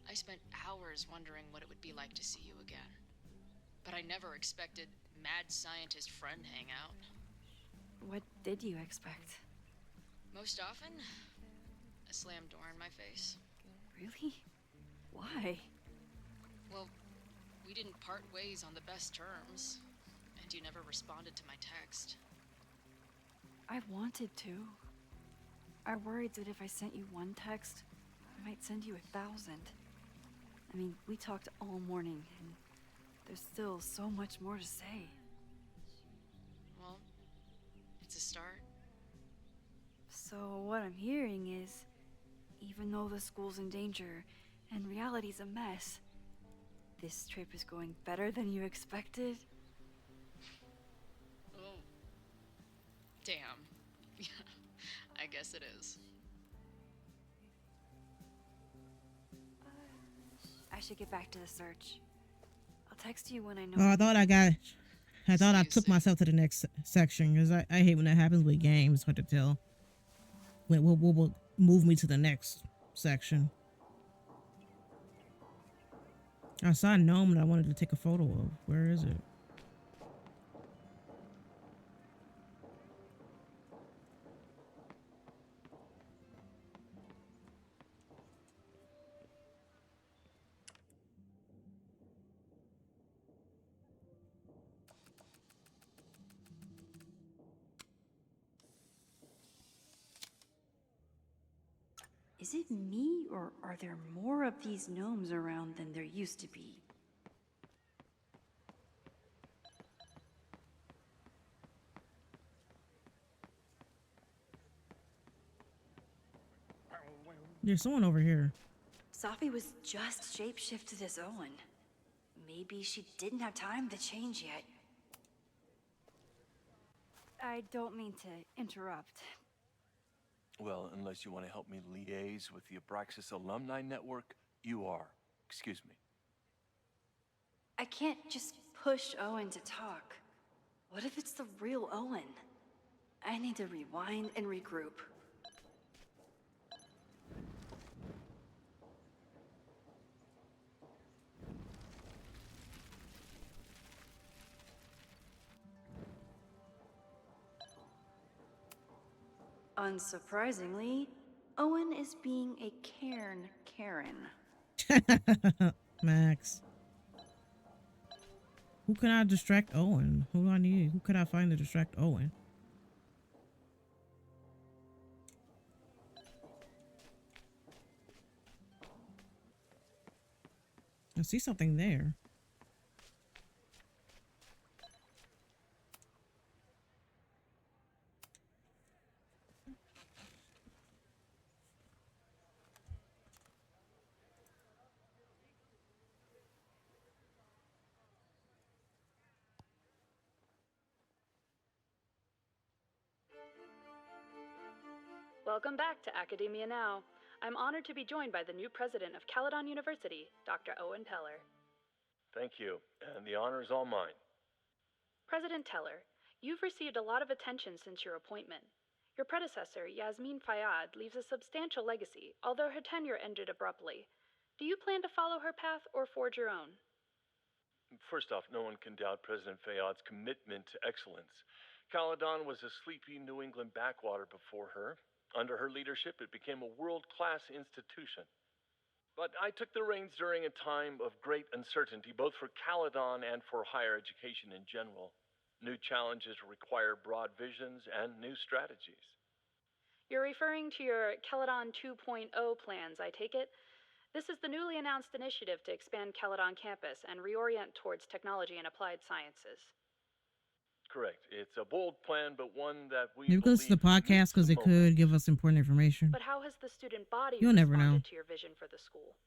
I spent hours wondering what it would be like to see you again. But I never expected mad scientist friend hangout. What did you expect? Most often, a slammed door in my face. Really? Why? Well, we didn't part ways on the best terms, and you never responded to my text. I wanted to. I worried that if I sent you one text, I might send you 1,000. I mean, we talked all morning, and there's still so much more to say. Well, it's a start. So what I'm hearing is, even though the school's in danger and reality's a mess, this trip is going better than you expected? Oh. Damn. I guess it is. I should get back to the search. I'll text you when I know. Oh, I thought I took myself to the next section because I hate when that happens with games. Hard to tell. We'll move me to the next section. I saw a gnome that I wanted to take a photo of. Where is it? Is it me, or are there more of these gnomes around than there used to be? There's someone over here. Safi was just shapeshifted as Owen. Maybe she didn't have time to change yet. I don't mean to interrupt. Well, unless you want to help me liaise with the Abraxas alumni network, you are. Excuse me. I can't just push Owen to talk. What if it's the real Owen? I need to rewind and regroup. Unsurprisingly, Owen is being a Karen. Max. Who can I distract Owen? Who do I need? Who can I find to distract Owen? I see something there. Welcome back to Academia Now. I'm honored to be joined by the new president of Caldeon University, Dr. Owen Teller. Thank you, and the honor is all mine. President Teller, you've received a lot of attention since your appointment. Your predecessor, Yasmin Fayyad, leaves a substantial legacy, although her tenure ended abruptly. Do you plan to follow her path or forge your own? First off, no one can doubt President Fayad's commitment to excellence. Caldeon was a sleepy New England backwater before her. Under her leadership, it became a world-class institution. But I took the reins during a time of great uncertainty, both for Caldeon and for higher education in general. New challenges require broad visions and new strategies. You're referring to your Caldeon 2.0 plans, I take it? This is the newly announced initiative to expand Caldeon campus and reorient towards technology and applied sciences. Correct. It's a bold plan, but one that we Maybe listen to the podcast because it could give us important information. But how has the student body You'll never know. responded to your vision for the school?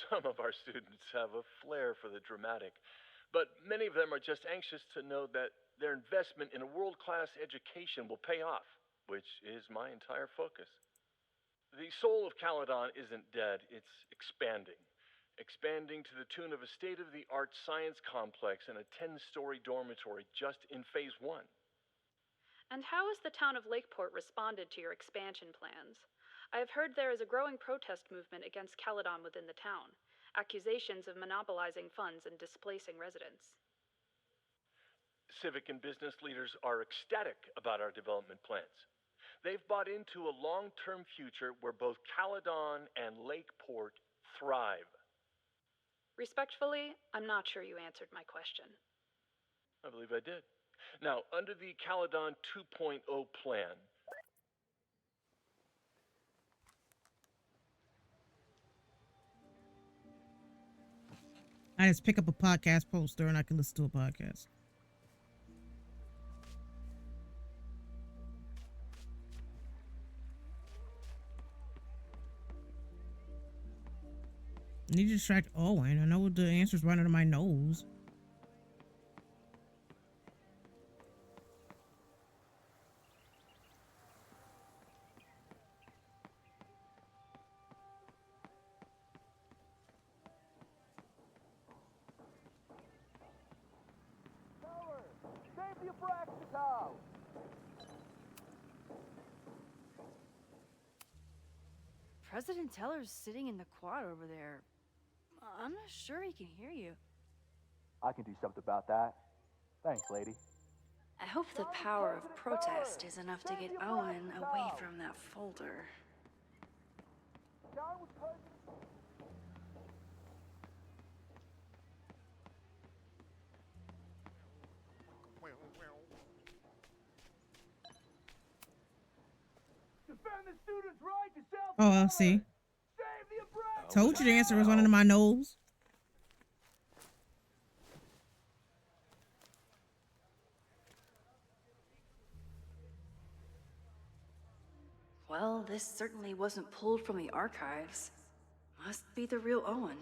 Some of our students have a flair for the dramatic, but many of them are just anxious to know that their investment in a world-class education will pay off, which is my entire focus. The soul of Caldeon isn't dead, it's expanding. Expanding to the tune of a state-of-the-art science complex and a 10-story dormitory just in Phase 1. And how has the town of Lakeport responded to your expansion plans? I have heard there is a growing protest movement against Caldeon within the town, accusations of monopolizing funds and displacing residents. Civic and business leaders are ecstatic about our development plans. They've bought into a long-term future where both Caldeon and Lakeport thrive. Respectfully, I'm not sure you answered my question. I believe I did. Now, under the Caldeon 2.0 plan, I just pick up a podcast poster and I can listen to a podcast. I need to distract Owen. I know the answer's right under my nose. Save the Abraxas! President Teller's sitting in the quad over there. I'm not sure he can hear you. I can do something about that. Thanks, lady. I hope the power of protest is enough to get Owen away from that folder. John was president. Defend the students' right to self. Oh, I'll see. Save the Abraxas! Told you the answer was right under my nose. Well, this certainly wasn't pulled from the archives. Must be the real Owen.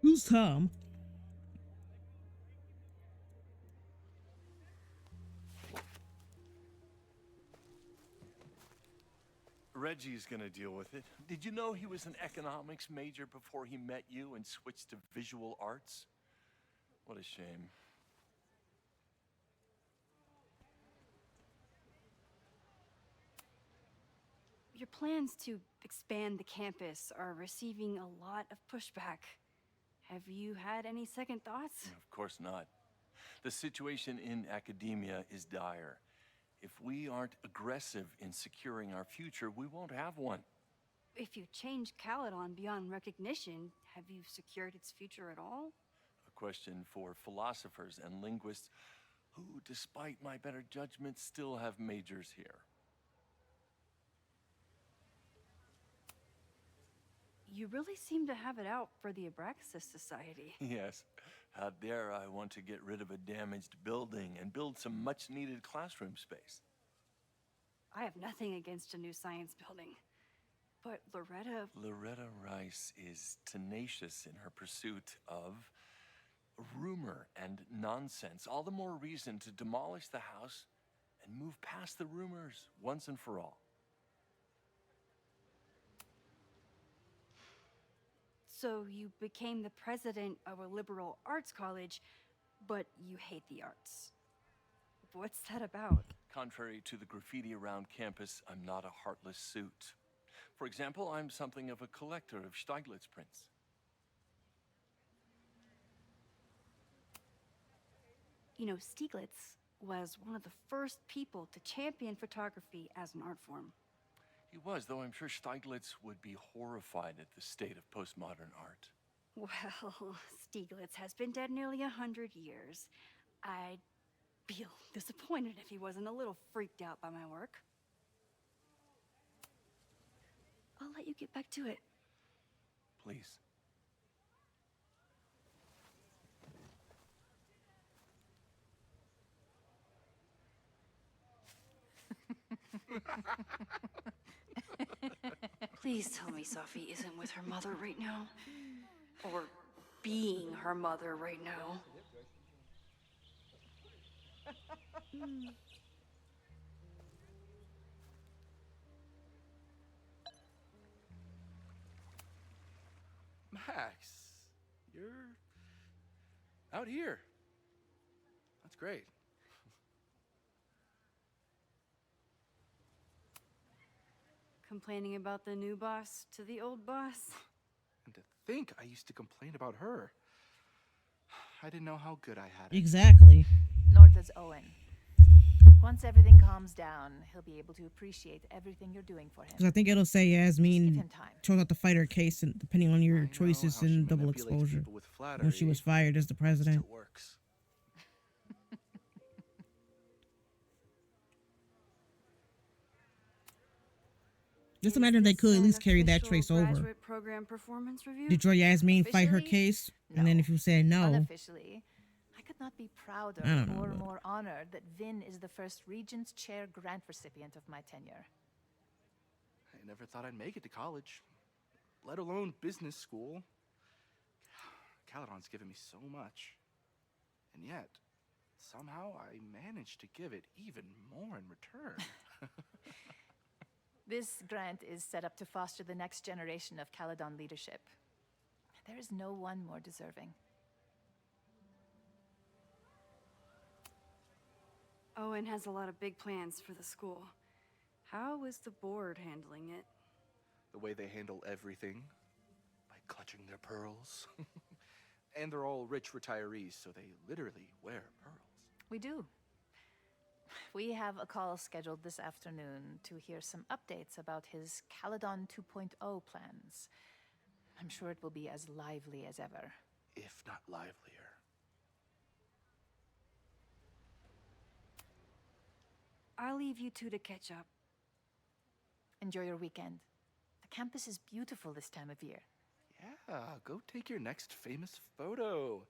Who's Tom? Reggie's gonna deal with it. Did you know he was an economics major before he met you and switched to visual arts? What a shame. Your plans to expand the campus are receiving a lot of pushback. Have you had any second thoughts? Of course not. The situation in academia is dire. If we aren't aggressive in securing our future, we won't have one. If you change Caldeon beyond recognition, have you secured its future at all? A question for philosophers and linguists who, despite my better judgment, still have majors here. You really seem to have it out for the Abraxas Society. Yes. Out there, I want to get rid of a damaged building and build some much-needed classroom space. I have nothing against a new science building. But Loretta Rice is tenacious in her pursuit of rumor and nonsense. All the more reason to demolish the house and move past the rumors once and for all. So you became the president of a liberal arts college, but you hate the arts. What's that about? Contrary to the graffiti around campus, I'm not a heartless suit. For example, I'm something of a collector of Stieglitz prints. You know, Stieglitz was one of the first people to champion photography as an art form. He was, though I'm sure Stieglitz would be horrified at the state of postmodern art. Well, Stieglitz has been dead nearly 100 years. I'd feel disappointed if he wasn't a little freaked out by my work. I'll let you get back to it. Please. Please tell me Safi isn't with her mother right now. Or being her mother right now. Max, you're out here. That's great. Complaining about the new boss to the old boss? And to think I used to complain about her. I didn't know how good I had it. Exactly. Norta's Owen. Once everything calms down, he'll be able to appreciate everything you're doing for him. Because I think it'll say Yasmin him time. chose out to fight her case, and depending on your choices in double exposure. When she was fired as the president. Still works. Just imagine they could at least carry that trace over. Graduate program performance review? Did your Yasmin fight her case? No. And then if you said no. Unofficially, I could not be prouder I don't know, or but- more honored that Vin is the first Regent's Chair grant recipient of my tenure. I never thought I'd make it to college, let alone business school. Caldeon's given me so much. And yet, somehow I managed to give it even more in return. This grant is set up to foster the next generation of Caldeon leadership. There is no one more deserving. Owen has a lot of big plans for the school. How is the board handling it? The way they handle everything, by clutching their pearls. And they're all rich retirees, so they literally wear pearls. We do. We have a call scheduled this afternoon to hear some updates about his Caldeon 2.0 plans. I'm sure it will be as lively as ever. If not livelier. I'll leave you two to catch up. Enjoy your weekend. The campus is beautiful this time of year. Yeah, go take your next famous photo.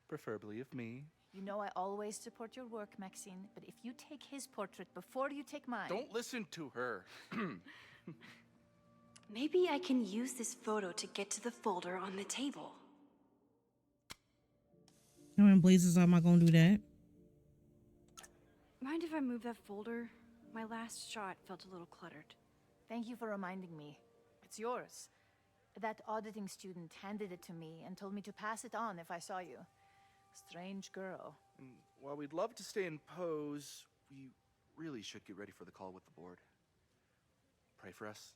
Preferably of me. You know I always support your work, Maxine, but if you take his portrait before you take mine... Don't listen to her. Maybe I can use this photo to get to the folder on the table. No, in blazes, I'm not gonna do that. Mind if I move that folder? My last shot felt a little cluttered. Thank you for reminding me. It's yours. That auditing student handed it to me and told me to pass it on if I saw you. Strange girl. And while we'd love to stay in pose, we really should get ready for the call with the board. Pray for us.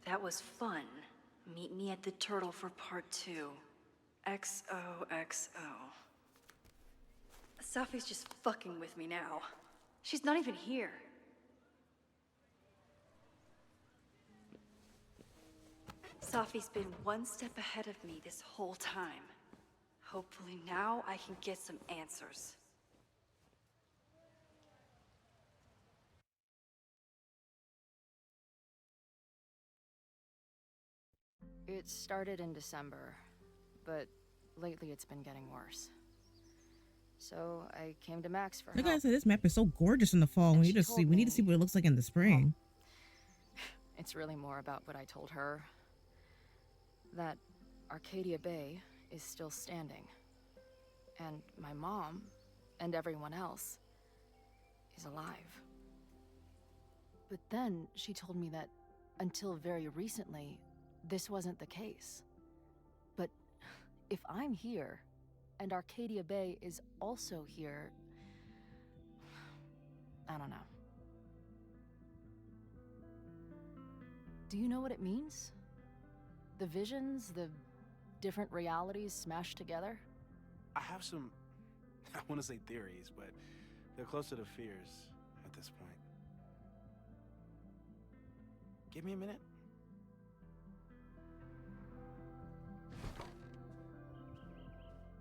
That was fun. Meet me at the Turtle for part 2. XOXO. Safi's just fucking with me now. She's not even here. Safi's been one step ahead of me this whole time. Hopefully now I can get some answers. It started in December, but lately it's been getting worse. So I came to Max for Like help. I said, this map is so gorgeous in the fall. And We she need to see. told We need to me- see what it looks like in the spring. It's really more about what I told her. That Arcadia Bay is still standing. And my mom, and everyone else, is alive. But then she told me that until very recently, this wasn't the case. But if I'm here, and Arcadia Bay is also here, I don't know. Do you know what it means? The visions, the different realities smashed together? I have some, I want to say theories, but they're closer to fears at this point. Give me a minute.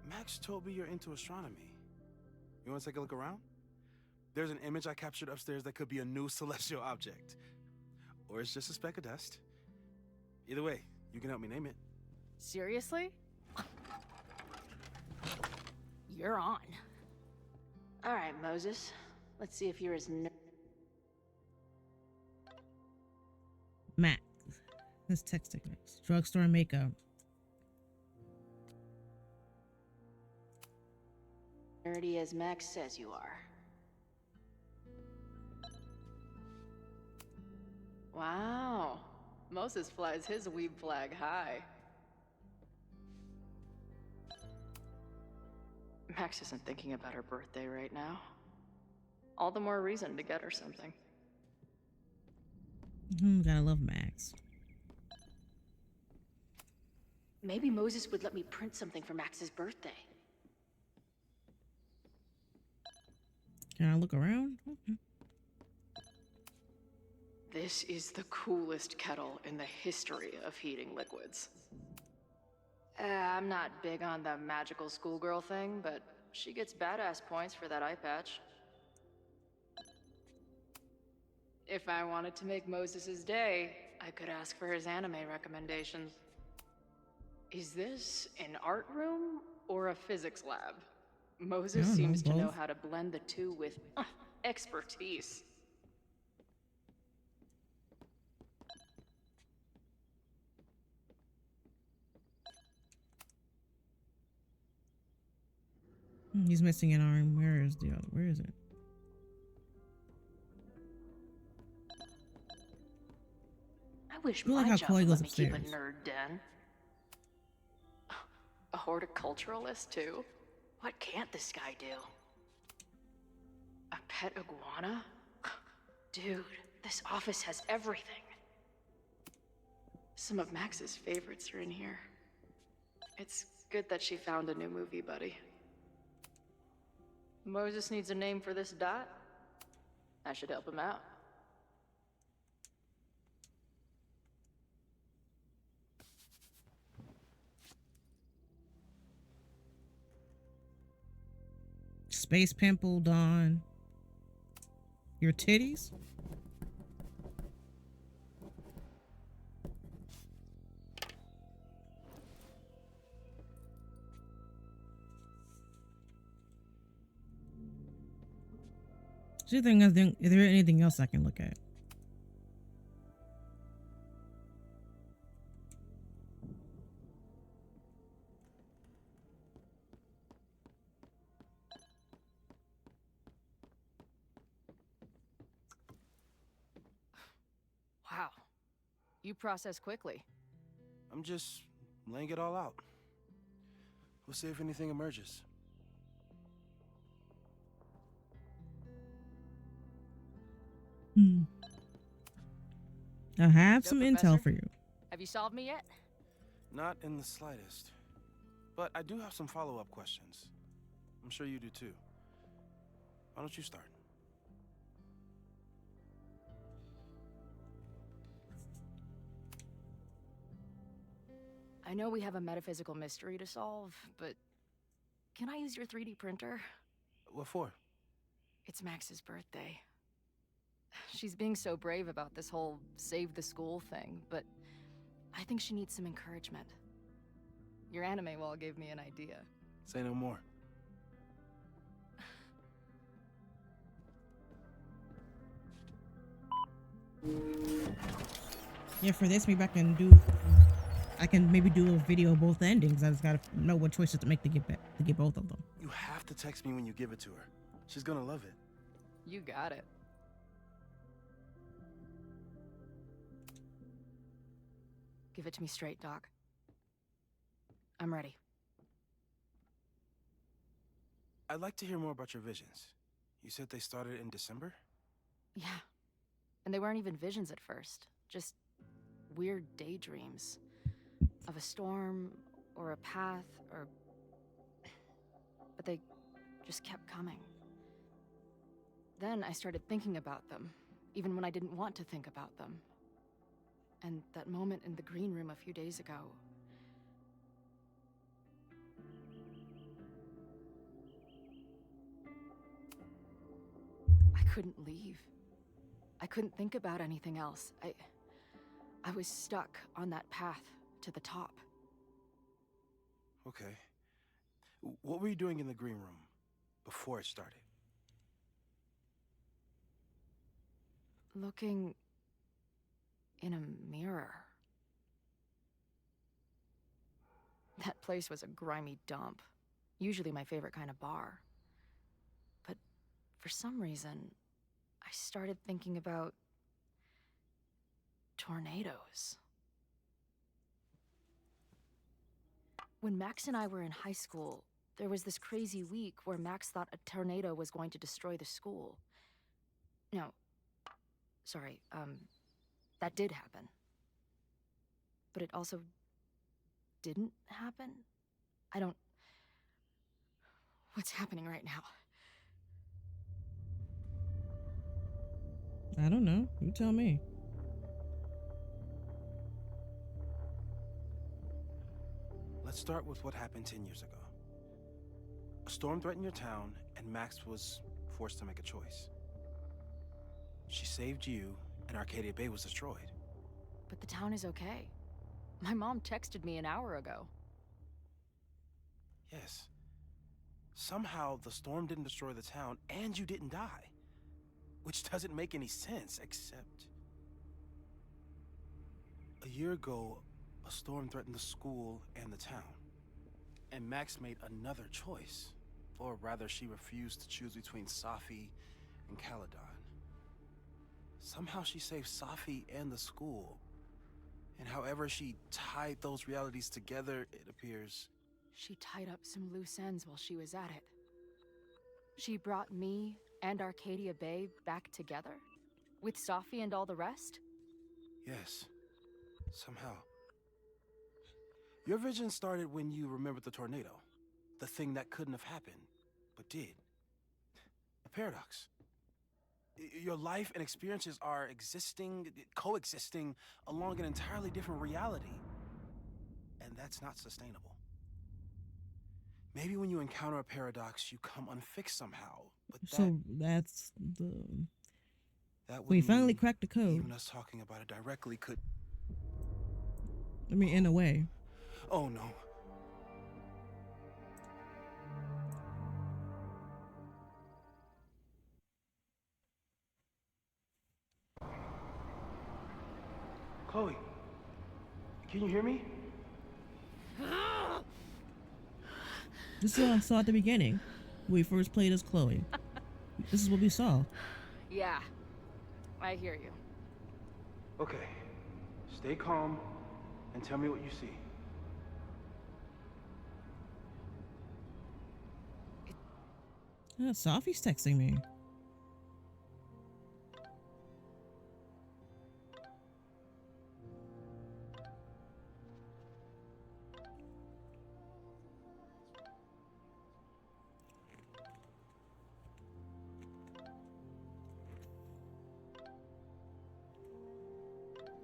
Max told me you're into astronomy. You want to take a look around? There's an image I captured upstairs that could be a new celestial object. Or it's just a speck of dust. Either way, you can help me name it. Seriously? You're on. All right, Moses. Let's see if you're as Max. This text techniques. Drugstore makeup. nerdy as Max says you are. Wow. Moses flies his weeb flag high. Max isn't thinking about her birthday right now. All the more reason to get her something. Gotta love Max. Maybe Moses would let me print something for Max's birthday. Can I look around? Okay. This is the coolest kettle in the history of heating liquids. I'm not big on the magical schoolgirl thing, but she gets badass points for that eye patch. If I wanted to make Moses' day, I could ask for his anime recommendations. Is this an art room or a physics lab? Moses seems to know how to blend the two with expertise. He's missing an arm. Where is the other? Where is it? I wish I like my how job Chloe would goes let me keep a upstairs. nerd den. A horticulturalist, too? What can't this guy do? A pet iguana? Dude, this office has everything. Some of Max's favorites are in here. It's good that she found a new movie buddy. Moses needs a name for this dot. I should help him out. Space pimple, Dawn. Your titties? Is there anything else I can look at? Wow. You process quickly. I'm just laying it all out. We'll see if anything emerges. I have some intel for you. Have you solved me yet? Not in the slightest. But I do have some follow-up questions. I'm sure you do too. Why don't you start? I know we have a metaphysical mystery to solve, but can I use your 3D printer? What for? It's Max's birthday. She's being so brave about this whole save the school thing, but I think she needs some encouragement. Your anime wall gave me an idea. Say no more. Yeah, for this, maybe I can maybe do a video of both endings. I just gotta know what choices to make to get both of them. You have to text me when you give it to her. She's gonna love it. You got it. Give it to me straight, Doc. I'm ready. I'd like to hear more about your visions. You said they started in December? Yeah. And they weren't even visions at first. Just weird daydreams. Of a storm, or a path, or... But they just kept coming. Then I started thinking about them, even when I didn't want to think about them. And that moment in the green room a few days ago... I couldn't leave. I couldn't think about anything else. I was stuck on that path to the top. Okay. What were you doing in the green room before it started? Looking in a mirror. That place was a grimy dump. Usually my favorite kind of bar. But for some reason, I started thinking about tornadoes. When Max and I were in high school, there was this crazy week where Max thought a tornado was going to destroy the school. No, sorry, that did happen. But it also didn't happen? What's happening right now? I don't know. You tell me. Let's start with what happened 10 years ago. A storm threatened your town, and Max was forced to make a choice. She saved you, and Arcadia Bay was destroyed. But the town is okay. My mom texted me an hour ago. Yes. Somehow, the storm didn't destroy the town, and you didn't die. Which doesn't make any sense, except... A year ago, a storm threatened the school and the town. And Max made another choice. Or rather, she refused to choose between Safi and Caldeon. Somehow she saved Safi and the school. And however she tied those realities together, it appears... She tied up some loose ends while she was at it. She brought me and Arcadia Bay back together? With Safi and all the rest? Yes. Somehow. Your vision started when you remembered the tornado. The thing that couldn't have happened, but did. A paradox. Your life and experiences are coexisting along an entirely different reality. And that's not sustainable. Maybe when you encounter a paradox, you come unfixed somehow, but so that's the... That we finally cracked the code. Even us talking about it directly could... I mean, in a way. Oh, no. Chloe, can you hear me? This is what I saw at the beginning. When we first played as Chloe. This is what we saw. Yeah. I hear you. Okay. Stay calm and tell me what you see. Safi's texting me.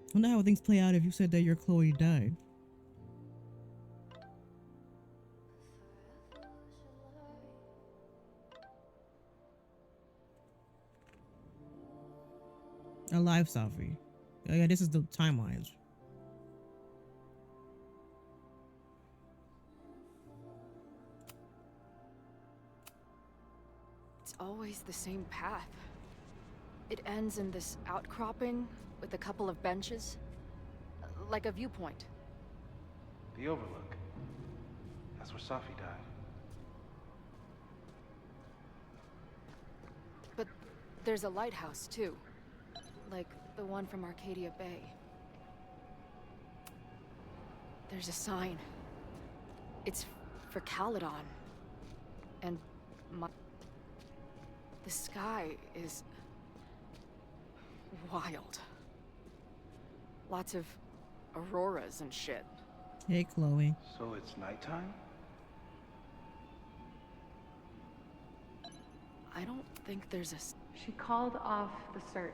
I wonder how things play out if you said that your Chloe died. Alive, Safi. Oh, yeah, this is the timelines. It's always the same path. It ends in this outcropping with a couple of benches. Like a viewpoint. The Overlook. That's where Safi died. But there's a lighthouse, too. Like the one from Arcadia Bay. There's a sign. It's for Caldeon. And the sky is wild. Lots of auroras and shit. Hey, Chloe. So it's nighttime? I don't think there's a... She called off the search.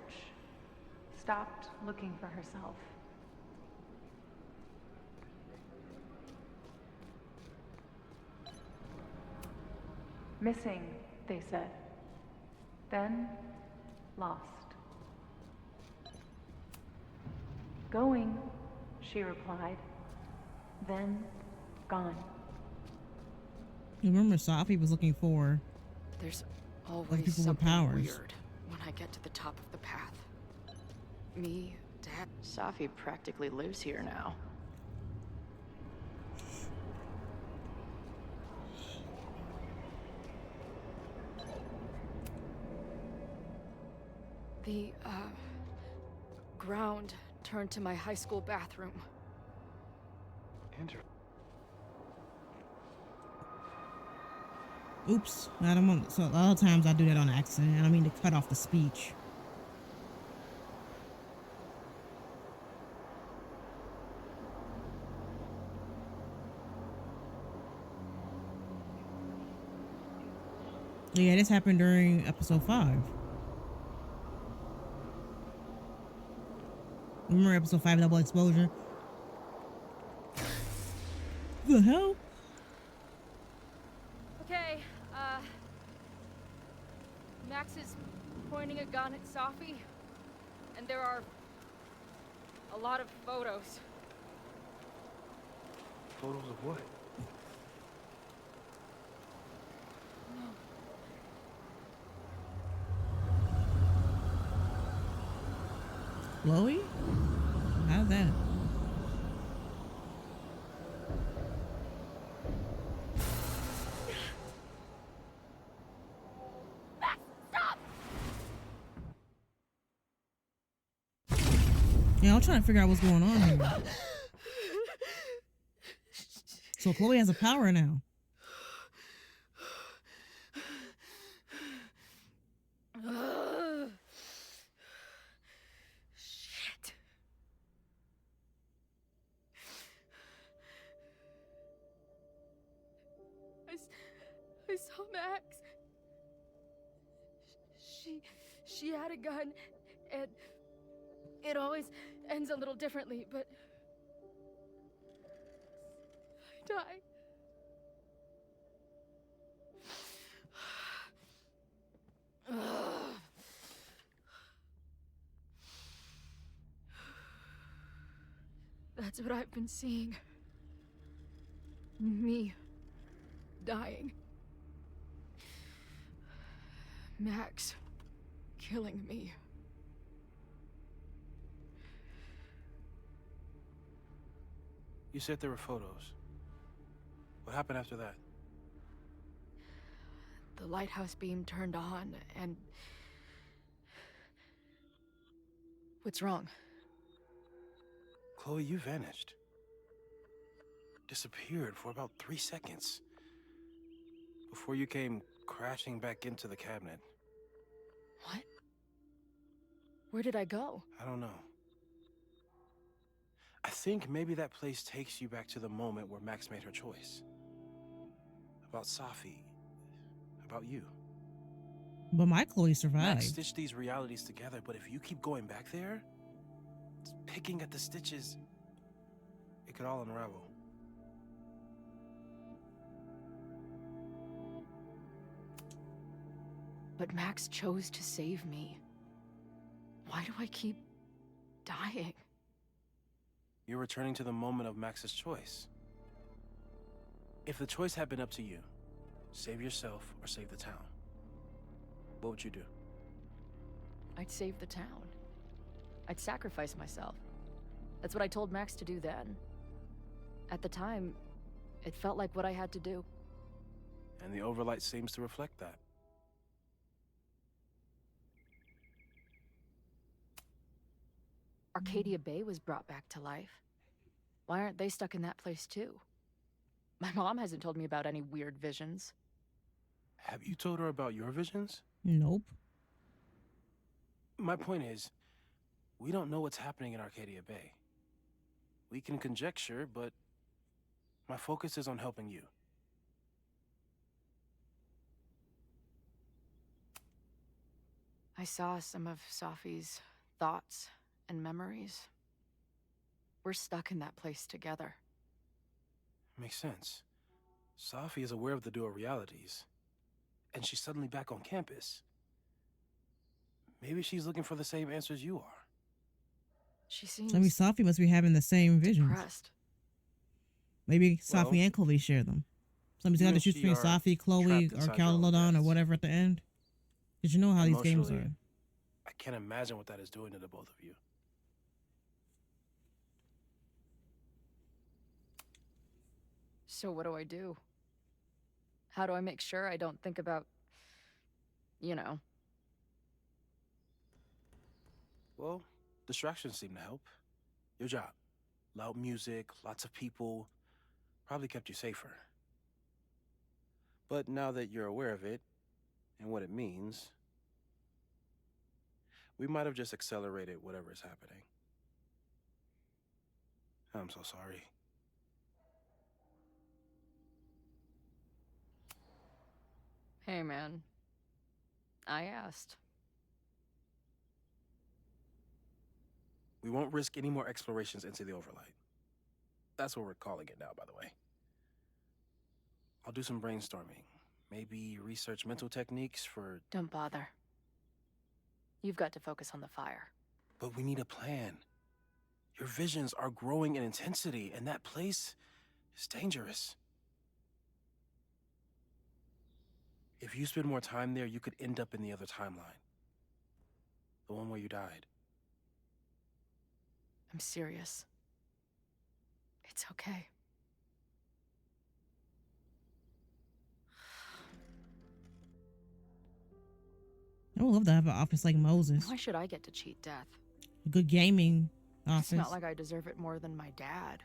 Stopped looking for herself. Missing, they said. Then, lost. Going, she replied. Then, gone. You remember Safi was looking for There's other always people with something powers. weird when I get to the top of the path. Me, Dad... Safi practically lives here now. The, ground turned to my high school bathroom. Oops, I don't want. So a lot of times I do that on accident. I don't mean to cut off the speech. Yeah, this happened during episode 5. Remember episode 5, double exposure? The hell? Okay, Max is pointing a gun at Safi, and there are a lot of photos. Photos of what? Chloe? How's that? Yeah, I'm trying to figure out what's going on here. So Chloe has a power now. Shit. I saw Max. She had a gun, and it always ends a little differently, but I die. That's what I've been seeing. Me dying. Max killing me. You said there were photos. What happened after that? The lighthouse beam turned on, and... What's wrong? Chloe, you vanished. Disappeared for about 3 seconds. Before you came crashing back into the cabinet. What? Where did I go? I don't know. I think maybe that place takes you back to the moment where Max made her choice. About Safi. About you. But my Chloe Max survived. stitched these realities together, but if you keep going back there, picking at the stitches, it could all unravel. But Max chose to save me. Why do I keep dying? You're returning to the moment of Max's choice. If the choice had been up to you, save yourself or save the town, what would you do? I'd save the town. I'd sacrifice myself. That's what I told Max to do then. At the time, it felt like what I had to do. And the overlight seems to reflect that. Arcadia Bay was brought back to life. Why aren't they stuck in that place too? My mom hasn't told me about any weird visions. Have you told her about your visions? Nope. My point is, we don't know what's happening in Arcadia Bay. We can conjecture, but my focus is on helping you. I saw some of Safi's thoughts and memories. We're stuck in that place together. Makes sense. Safi is aware of the dual realities, and she's suddenly back on campus. Maybe she's looking for the same answers you are. She seems I mean, Safi must be having the same visions. depressed. Maybe Safi and Chloe share them. Somebody's got to choose between Safi, Chloe, or Caldeon, or whatever at the end. Did you know how these games are? I can't imagine what that is doing to the both of you. So what do I do? How do I make sure I don't think about, you know? Well, distractions seem to help. Your job. Loud music, lots of people, probably kept you safer. But now that you're aware of it, and what it means, we might have just accelerated whatever is happening. I'm so sorry. Hey, man. I asked. We won't risk any more explorations into the Overlight. That's what we're calling it now, by the way. I'll do some brainstorming. Maybe research mental techniques for... Don't bother. You've got to focus on the fire. But we need a plan. Your visions are growing in intensity, and that place is dangerous. If you spend more time there, you could end up in the other timeline. The one where you died. I'm serious. It's okay. I would love to have an office like Moses. Why should I get to cheat death? A good gaming office. It's not like I deserve it more than my dad.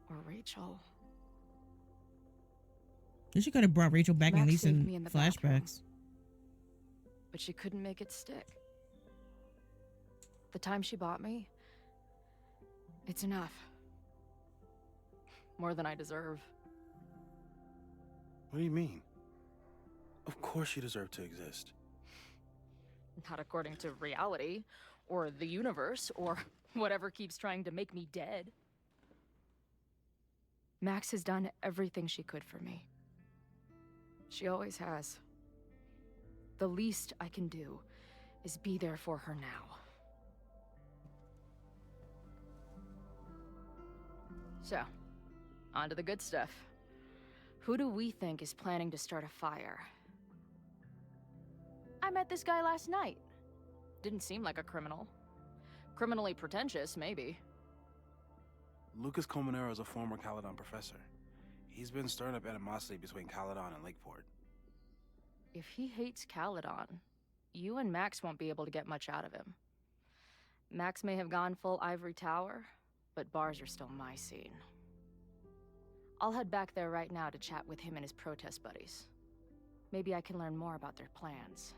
Or Rachel. She could have brought Rachel back at least saved me in the flashbacks. bathroom. But she couldn't make it stick. The time she bought me, it's enough. More than I deserve. What do you mean? Of course you deserve to exist. Not according to reality, or the universe, or whatever keeps trying to make me dead. Max has done everything she could for me. She always has. The least I can do is be there for her now. So, on to the good stuff. Who do we think is planning to start a fire? I met this guy last night. Didn't seem like a criminal. Criminally pretentious, maybe. Lucas Colmenero is a former Caldeon professor. He's been stirring up animosity between Caldeon and Lakeport. If he hates Caldeon, you and Max won't be able to get much out of him. Max may have gone full ivory tower, but bars are still my scene. I'll head back there right now to chat with him and his protest buddies. Maybe I can learn more about their plans.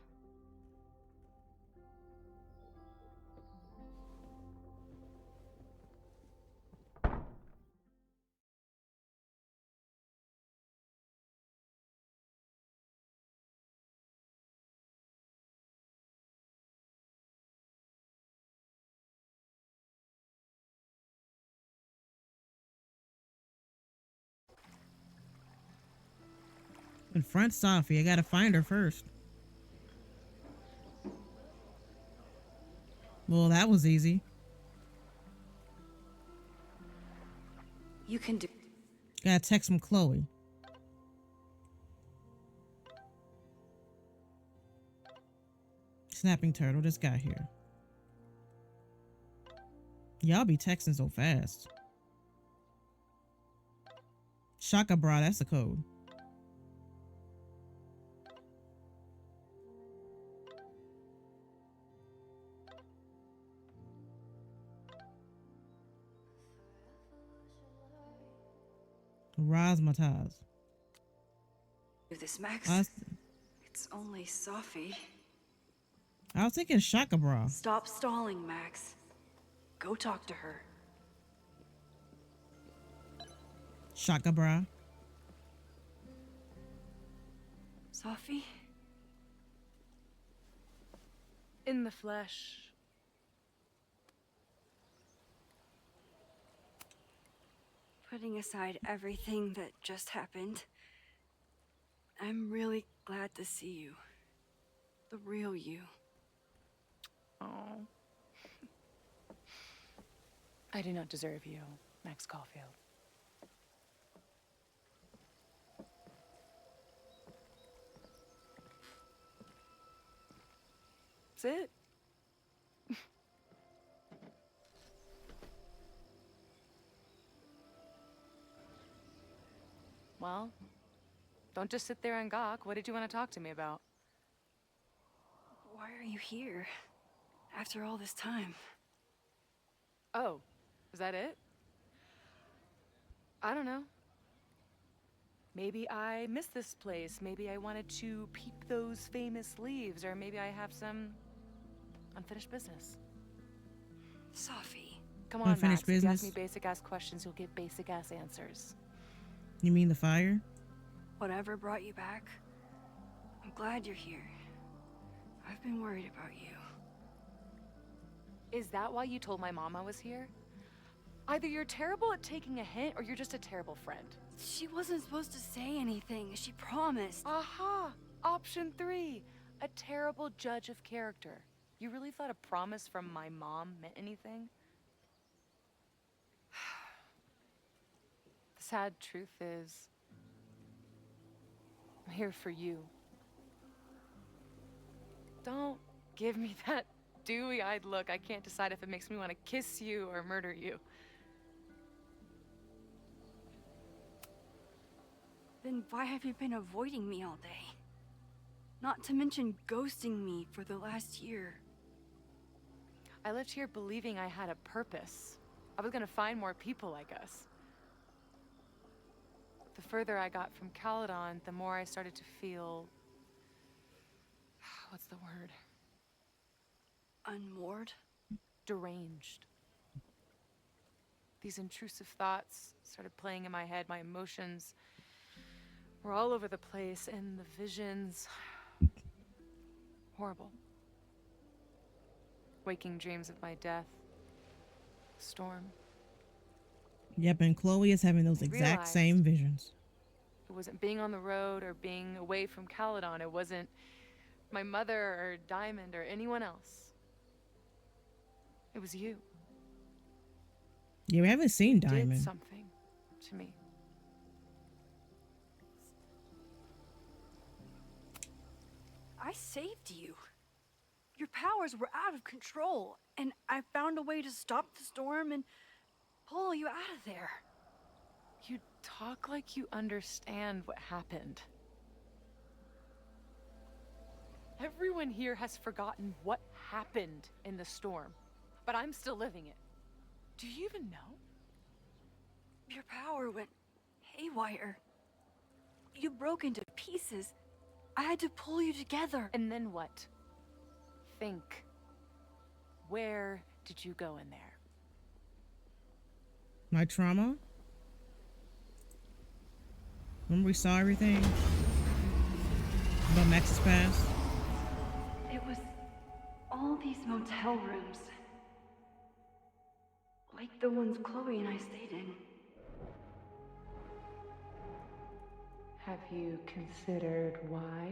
Confront Safi. I gotta find her first. Well, that was easy. You can do... Gotta text from Chloe. Snapping turtle, this guy here. Y'all be texting so fast. Shaka bra, that's the code. Razzmatazz. Do this, Max. I was, It's only Safi. I was thinking Shaka Bra. Stop stalling, Max. Go talk to her. Shaka Bra. Safi? In the flesh. Putting aside everything that just happened, I'm really glad to see you. The real you. Oh. I do not deserve you, Max Caulfield. That's it. Well, don't just sit there and gawk. What did you want to talk to me about? Why are you here? After all this time? Oh, is that it? I don't know. Maybe I missed this place. Maybe I wanted to peep those famous leaves, or maybe I have some unfinished business. Safi. Come on, Unfinished Max. If you ask business? me basic-ass questions, you'll get basic-ass answers. You mean the fire? Whatever brought you back, I'm glad you're here. I've been worried about you. Is that why you told my mom I was here? Either you're terrible at taking a hint, or you're just a terrible friend. She wasn't supposed to say anything. She promised. Aha! Option 3. A terrible judge of character. You really thought a promise from my mom meant anything? The sad truth is, I'm here for you. Don't give me that dewy-eyed look. I can't decide if it makes me want to kiss you or murder you. Then why have you been avoiding me all day? Not to mention ghosting me for the last year. I left here believing I had a purpose. I was gonna find more people like us. The further I got from Caldeon, the more I started to feel... what's the word? Unmoored? Deranged. These intrusive thoughts started playing in my head. My emotions were all over the place, and the visions... horrible. Waking dreams of my death. Storm. Yep, and Chloe is having those exact Realized same visions. It wasn't being on the road or being away from Caldeon. It wasn't my mother or Diamond or anyone else. It was you. Yeah, we haven't seen You Diamond. did something to me. I saved you. Your powers were out of control, and I found a way to stop the storm and pull you out of there. You talk like you understand what happened. Everyone here has forgotten what happened in the storm, but I'm still living it. Do you even know? Your power went haywire. You broke into pieces. I had to pull you together. And then what? Think. Where did you go in there? My trauma? Remember we saw everything? About Max's past? It was all these motel rooms. Like the ones Chloe and I stayed in. Have you considered why?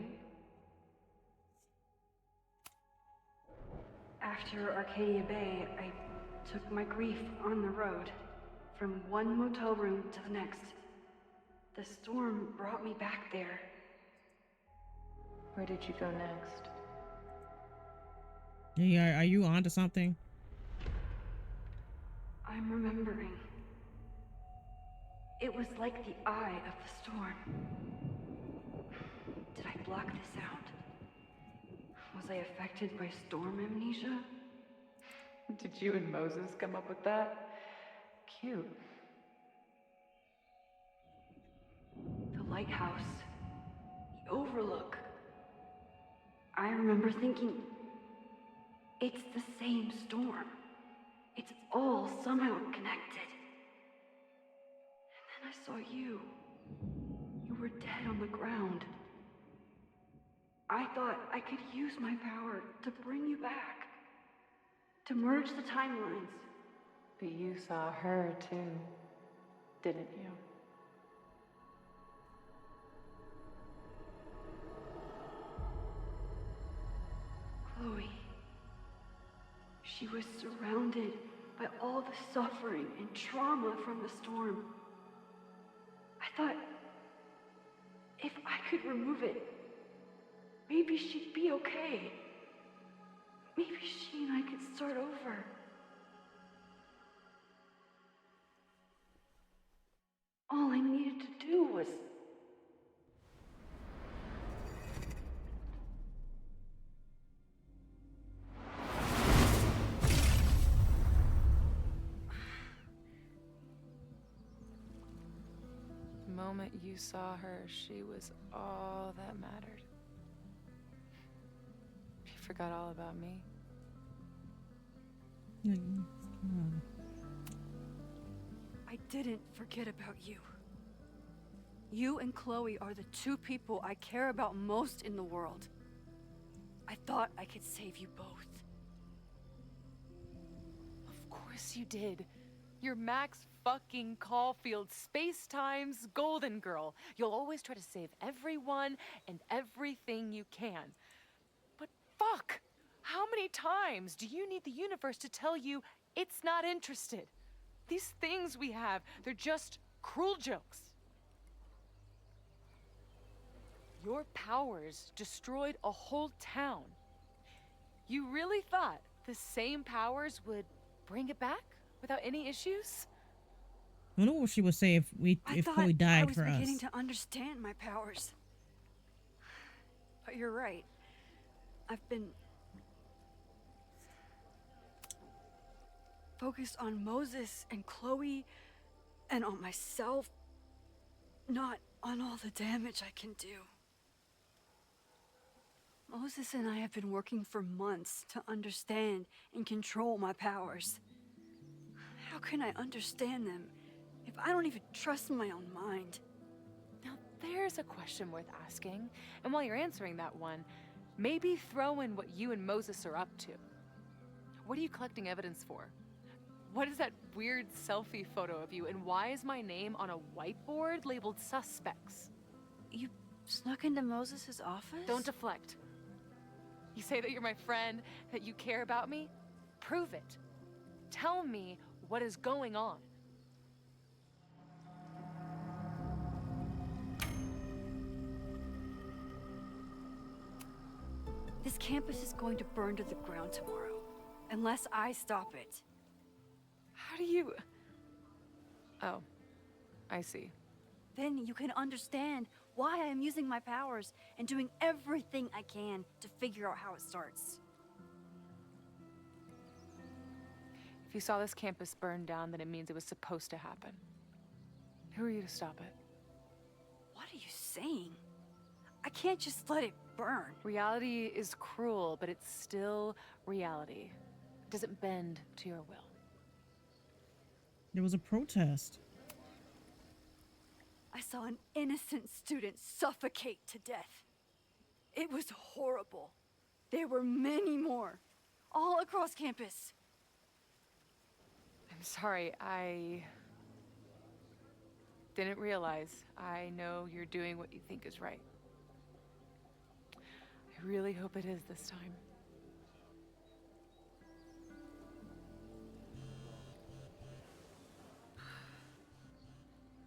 After Arcadia Bay, I took my grief on the road, from one motel room to the next. The storm brought me back there. Where did you go next? Yeah, are you onto something? I'm remembering. It was like the eye of the storm. Did I block this out? Was I affected by storm amnesia? Did you and Moses come up with that? Cute. lighthouse, the overlook. I remember thinking, it's the same storm. It's all somehow connected. And then I saw you. You were dead on the ground. I thought I could use my power to bring you back. To merge the timelines. But you saw her too, didn't you? Chloe. She was surrounded by all the suffering and trauma from the storm. I thought, if I could remove it, maybe she'd be okay. Maybe she and I could start over. All I needed to do was... The moment you saw her, she was all that mattered. You forgot all about me. I didn't forget about you. You and Chloe are the two people I care about most in the world. I thought I could save you both. Of course you did. You're Max fucking Caulfield, Space-Time's golden girl. You'll always try to save everyone and everything you can. But fuck! How many times do you need the universe to tell you it's not interested? These things we have, they're just cruel jokes. Your powers destroyed a whole town. You really thought the same powers would bring it back without any issues? I wonder what she would say if Chloe died for us. I was beginning to understand my powers. But you're right. I've been focused on Moses and Chloe and on myself, not on all the damage I can do. Moses and I have been working for months to understand and control my powers. How can I understand them if I don't even trust my own mind? Now there's a question worth asking, and while you're answering that one, maybe throw in what you and Moses are up to. What are you collecting evidence for? What is that weird selfie photo of you, and why is my name on a whiteboard labeled suspects? You snuck into Moses' office? Don't deflect. You say that you're my friend, that you care about me? Prove it. Tell me what is going on. This campus is going to burn to the ground tomorrow, unless I stop it. How do you... Oh, I see. Then you can understand why I am using my powers and doing everything I can to figure out how it starts. If you saw this campus burn down, then it means it was supposed to happen. Who are you to stop it? What are you saying? I can't just let it burn. Reality is cruel, but it's still reality. It doesn't bend to your will. There was a protest. I saw an innocent student suffocate to death. It was horrible. There were many more, all across campus. I'm sorry, I didn't realize. I know you're doing what you think is right. I really hope it is this time.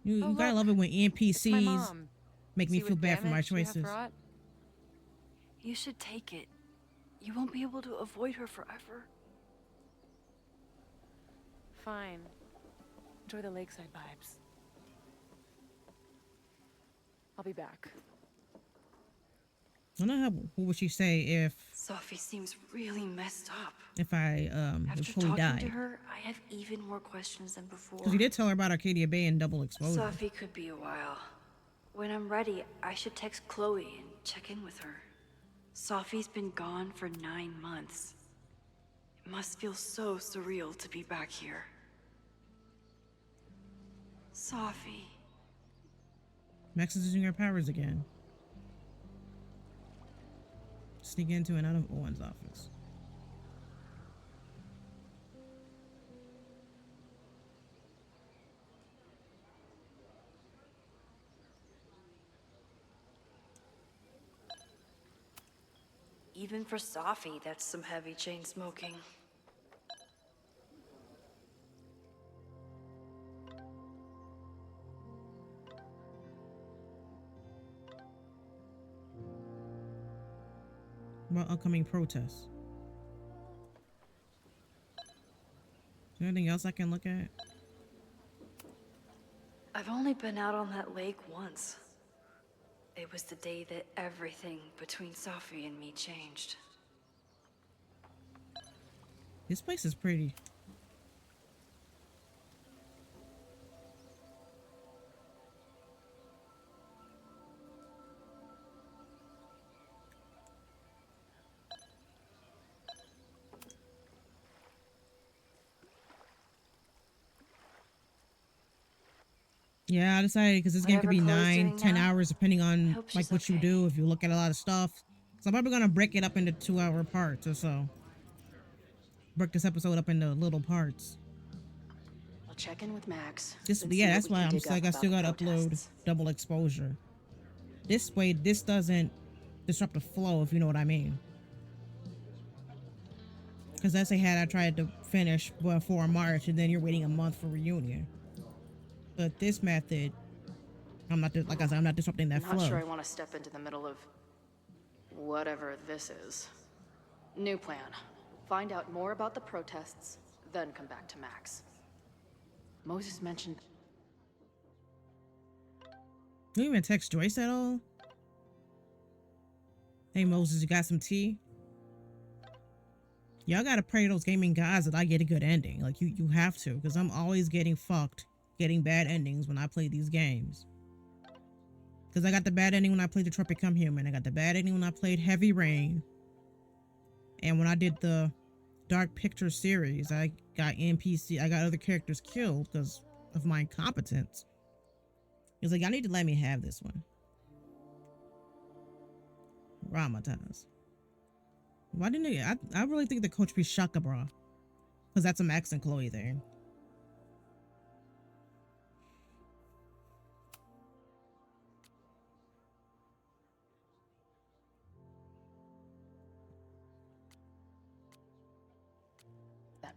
You gotta love it when NPCs make me See feel what bad for my damage we have choices. wrought? You should take it. You won't be able to avoid her forever. Fine. Enjoy the lakeside vibes. I'll be back. I don't know what would she say if Safi seems really messed up. I After if Chloe talking died. to her, I have even more questions than before. Because you did tell her about Arcadia Bay and double exposure. Safi could be a while. When I'm ready, I should text Chloe and check in with her. Safi's been gone for 9 months. It must feel so surreal to be back here. Safi. Max is using her powers again. Sneak into and out of Owen's office. Even for Safi, that's some heavy chain smoking. About upcoming protests. Is there anything else I can look at? I've only been out on that lake once. It was the day that everything between Safi and me changed. This place is pretty. Yeah, I decided because this game could be 9, 10 hours depending on like what you do. If you look at a lot of stuff, so I'm probably gonna break it up into 2-hour parts or so. Break this episode up into little parts. I'll check in with Max. Yeah, that's why I'm like I still gotta upload double exposure. This way, this doesn't disrupt the flow, if you know what I mean. Because let's say had I tried to finish before March and then you're waiting a month for reunion. But this method, I'm not, like I said, I'm not disrupting that flow. I'm not sure I want to step into the middle of whatever this is. New plan. Find out more about the protests, then come back to Max. Moses mentioned... You didn't even text Joyce at all? Hey Moses, you got some tea? Y'all gotta pray to those gaming gods that I get a good ending. Like, you have to, because I'm always getting fucked. Getting bad endings when I play these games. Because I got the bad ending when I played Detroit Become Human. I got the bad ending when I played Heavy Rain. And when I did the Dark Picture series, I got other characters killed because of my incompetence. He was like, I need to let me have this one. Ramatize. Why didn't he? I really think the coach be Shaka Bra. Because that's a Max and Chloe there.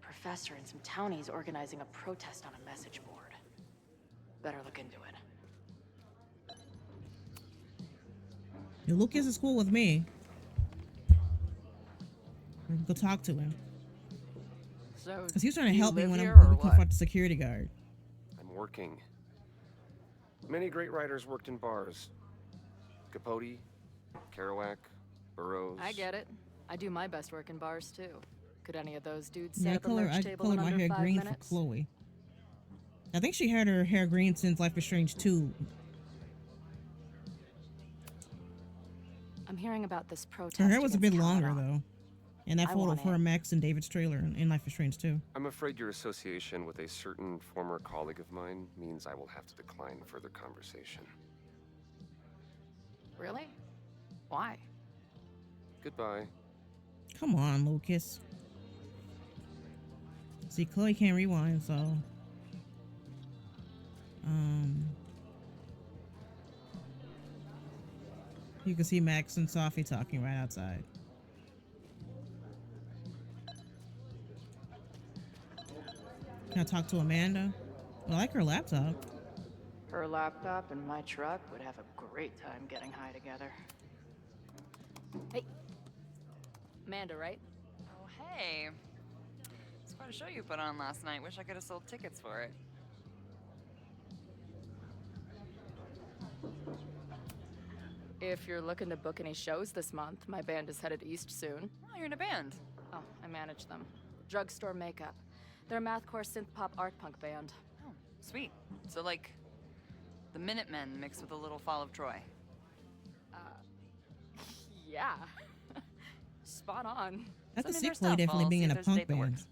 Professor and some townies organizing a protest on a message board. Better look into it. Yo, Lucas is cool with me. Go talk to him. So, because he's trying to help me when I'm we confront the security guard. I'm working. Many great writers worked in bars. Capote, Kerouac, Burroughs. I get it. I do my best work in bars too. Could any of those dudes Yeah, set up a merch table in my under hair 5 green minutes? for Chloe. I think she had her hair green since Life is Strange 2. I'm hearing about this protest. Her hair was a bit against longer Caldeon. though. And that I photo want of her, in. Max, and David's trailer in Life is Strange 2. I'm afraid your association with a certain former colleague of mine means I will have to decline further conversation. Really? Why? Goodbye. Come on, Lucas. See, Chloe can't rewind, so... You can see Max and Safi talking right outside. Can I talk to Amanda? I like her laptop. Her laptop and my truck would have a great time getting high together. Hey. Amanda, right? Oh, hey. It's quite a show you put on last night. Wish I could have sold tickets for it. If you're looking to book any shows this month, my band is headed east soon. Oh, you're in a band. Oh, I manage them. Drugstore Makeup. They're a mathcore synth-pop art punk band. Oh, sweet. So, like, The Minutemen mixed with a little Fall of Troy. Yeah. Spot on. I could Send see me their Chloe stuff. definitely I'll being see in if a there's a punk date that band. works.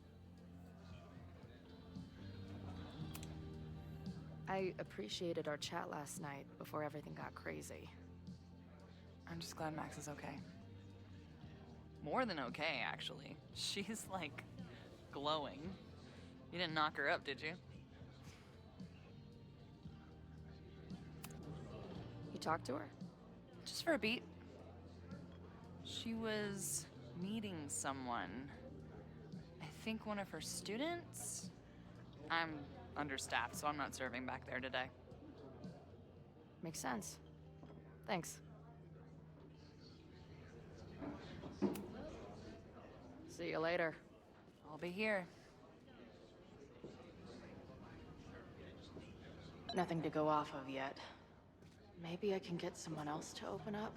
I appreciated our chat last night before everything got crazy. I'm just glad Max is okay. More than okay, actually. She's, like, glowing. You didn't knock her up, did you? You talked to her? Just for a beat. She was meeting someone. I think one of her students? I'm understaffed, so I'm not serving back there today. Makes sense. Thanks. See you later. I'll be here. Nothing to go off of yet. Maybe I can get someone else to open up?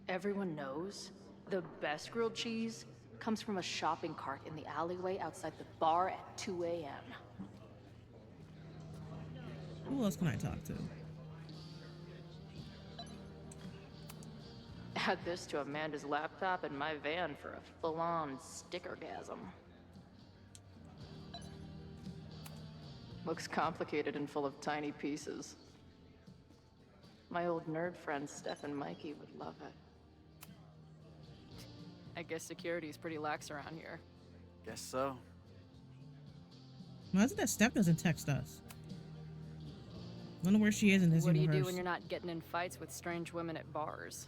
Everyone knows the best grilled cheese comes from a shopping cart in the alleyway outside the bar at 2 a.m. Who else can I talk to? Add this to Amanda's laptop and my van for a full-on stickergasm. Looks complicated and full of tiny pieces. My old nerd friends Steph and Mikey would love it. I guess security's pretty lax around here. Guess so. Why is it that Steph doesn't text us? Wonder where she is in this What do universe. you do when you're not getting in fights with strange women at bars?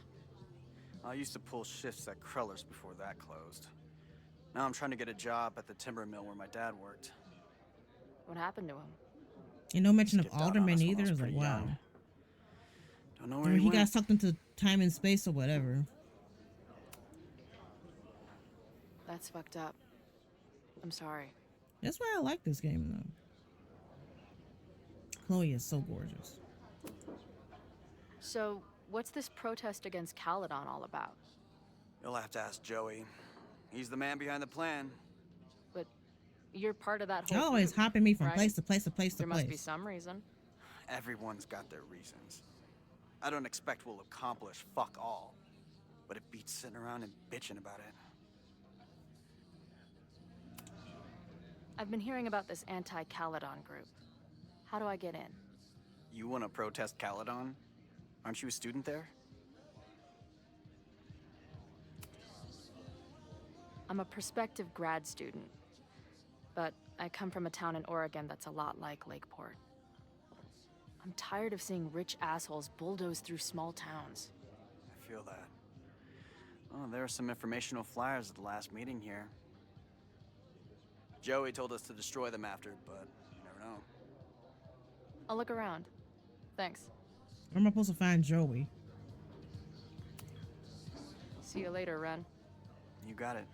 I used to pull shifts at Kreller's before that closed. Now I'm trying to get a job at the timber mill where my dad worked. What happened to him? And no mention of Skipped out on Alderman us when I either. was It's like, pretty wow. young. Don't know where Or he he got went. sucked into time and space or whatever. That's fucked up. I'm sorry. That's why I like this game, though. Chloe is so gorgeous. So, what's this protest against Caldeon all about? You'll have to ask Joey. He's the man behind the plan. But you're part of that whole Y'all always group, hopping me from right? place to place to place to There place. must be some reason. Everyone's got their reasons. I don't expect we'll accomplish fuck all, but it beats sitting around and bitching about it. I've been hearing about this anti-Caldeon group. How do I get in? You want to protest Caldeon? Aren't you a student there? I'm a prospective grad student, but I come from a town in Oregon that's a lot like Lakeport. I'm tired of seeing rich assholes bulldoze through small towns. I feel that. Oh, there were some informational flyers at the last meeting here. Joey told us to destroy them after, but you never know. I'll look around. Thanks. Where am I supposed to find Joey? See you later, Ren. You got it.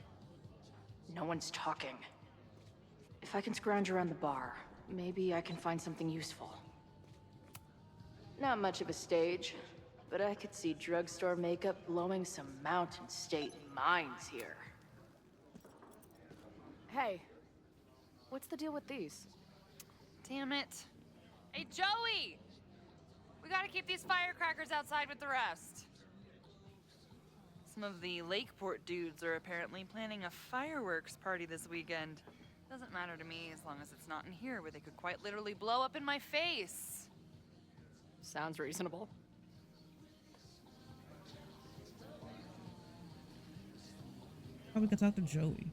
No one's talking. If I can scrounge around the bar, maybe I can find something useful. Not much of a stage, but I could see drugstore makeup blowing some Mountain State mines here. Hey, what's the deal with these? Damn it. Hey, Joey! We gotta keep these firecrackers outside with the rest. Some of the Lakeport dudes are apparently planning a fireworks party this weekend. Doesn't matter to me as long as it's not in here where they could quite literally blow up in my face. Sounds reasonable. Probably could talk to Joey.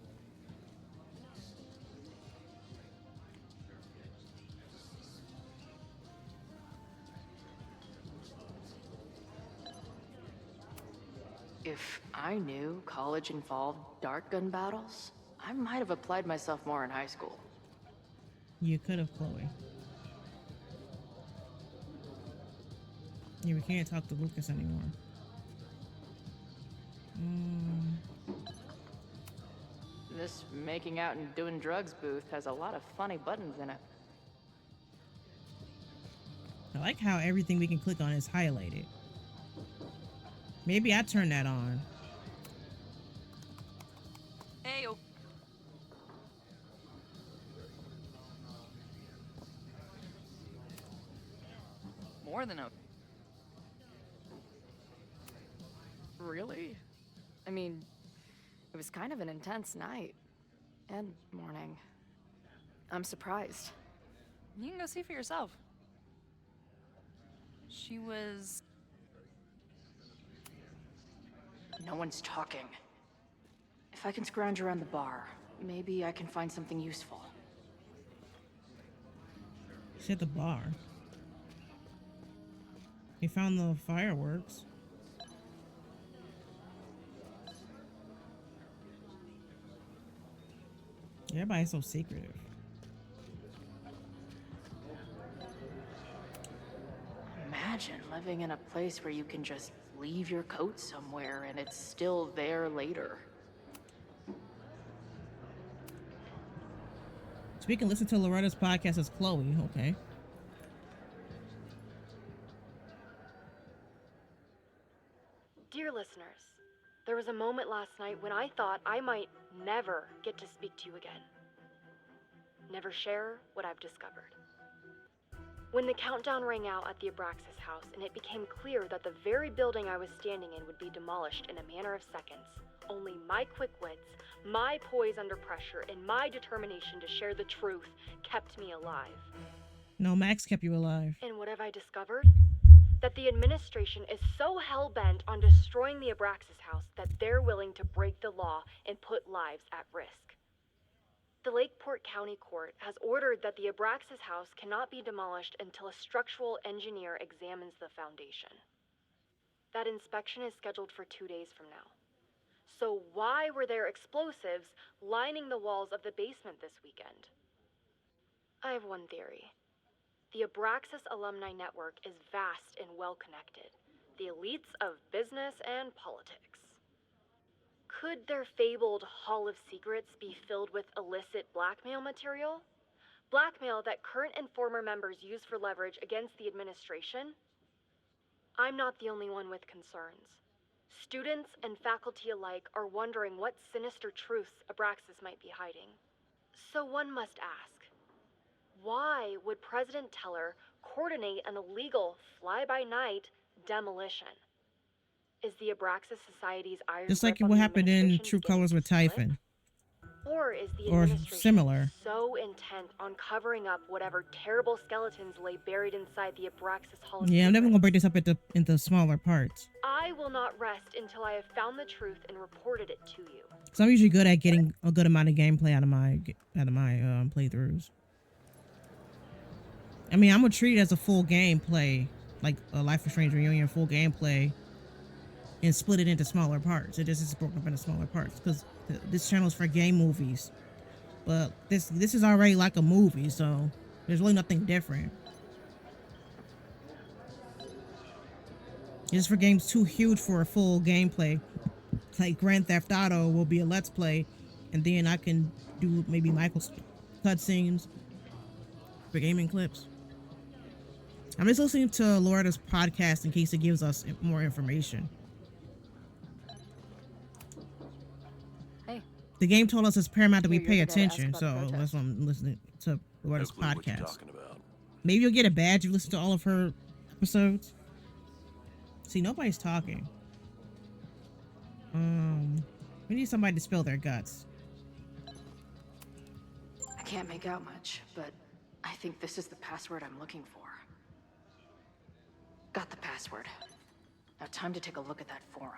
If I knew college involved dart gun battles, I might have applied myself more in high school. You could have, Chloe. Yeah, we can't talk to Lucas anymore. This making out and doing drugs booth has a lot of funny buttons in it. I like how everything we can click on is highlighted. Maybe I turn that on. Hey, More than okay. Really? I mean, it was kind of an intense night. And morning. I'm surprised. You can go see for yourself. She was... No one's talking. If I can scrounge around the bar, maybe I can find something useful. She's at the bar. He found the fireworks. Everybody's so secretive. Imagine living in a place where you can just leave your coat somewhere and it's still there later. So we can listen to Loretta's podcast as Chloe, okay. Dear listeners, there was a moment last night when I thought I might never get to speak to you again. Never share what I've discovered. When the countdown rang out at the Abraxas house and it became clear that the very building I was standing in would be demolished in a matter of seconds, only my quick wits, my poise under pressure, and my determination to share the truth kept me alive. No, Max kept you alive. And what have I discovered? That the administration is so hell-bent on destroying the Abraxas house that they're willing to break the law and put lives at risk. The Lakeport County Court has ordered that the Abraxas house cannot be demolished until a structural engineer examines the foundation. That inspection is scheduled for 2 days from now. So why were there explosives lining the walls of the basement this weekend? I have one theory. The Abraxas Alumni Network is vast and well-connected. The elites of business and politics. Could their fabled Hall of Secrets be filled with illicit blackmail material? Blackmail that current and former members use for leverage against the administration? I'm not the only one with concerns. Students and faculty alike are wondering what sinister truths Abraxas might be hiding. So one must ask, why would President Teller coordinate an illegal fly-by-night demolition? Is the Abraxas Society's iron Just like grip on what the happened in administration True Colors with Typhon. or is the Or administration similar. so intent on covering up whatever terrible skeletons lay buried inside the Abraxas Hall of Yeah, I'm Secrets? definitely gonna break this up into smaller parts. I will not rest until I have found the truth and reported it to you. So I'm usually good at getting a good amount of gameplay out of my playthroughs. I mean, I'm gonna treat it as a full gameplay, like a Life is Strange Reunion full gameplay, and split it into smaller parts. It is broken up into smaller parts because this channel is for game movies, but this is already like a movie, so there's really nothing different. It's for games too huge for a full gameplay. Like Grand Theft Auto will be a let's play, and then I can do maybe Michael's cutscenes for gaming clips. I'm just listening to Loretta's podcast in case it gives us more information. Hey. The game told us it's paramount that we You're pay the guy to ask attention, about so the protest. that's why I'm listening to Loretta's No clue what you're podcast. talking about. Maybe you'll get a badge if you listen to all of her episodes. See, nobody's talking. We need somebody to spill their guts. I can't make out much, but I think this is the password I'm looking for. Got the password. Now time to take a look at that forum.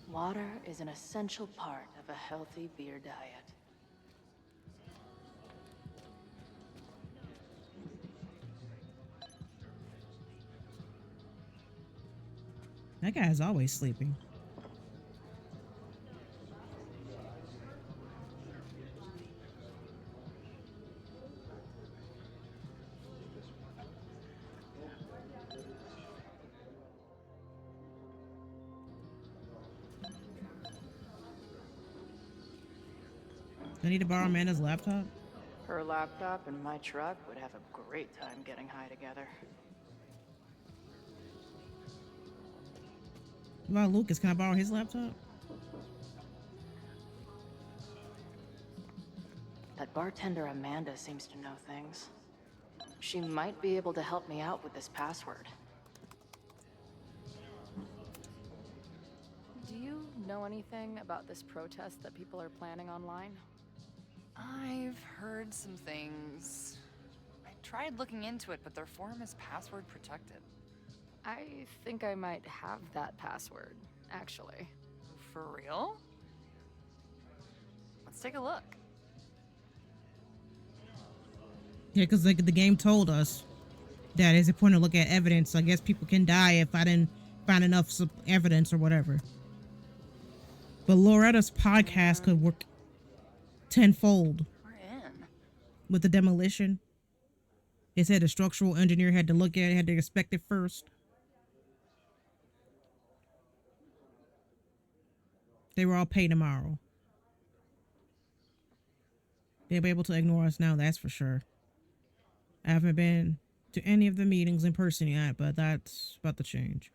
Water is an essential part of a healthy beer diet. That guy is always sleeping. I need to borrow Amanda's laptop. Her laptop and my truck would have a great time getting high together. What about Lucas? Can I borrow his laptop? That bartender Amanda seems to know things. She might be able to help me out with this password. Do you know anything about this protest that people are planning online? I've heard some things. I tried looking into it, but their forum is password protected. I think I might have that password, actually. For real? Let's take a look. Yeah, because like the game told us that it's important to look at evidence. I guess people can die if I didn't find enough evidence or whatever. But Loretta's podcast could work tenfold. We're in. With the demolition. It said a structural engineer had to look at it, had to inspect it first. They were all paid tomorrow. They'll be able to ignore us now, that's for sure. I haven't been to any of the meetings in person yet, but that's about to change.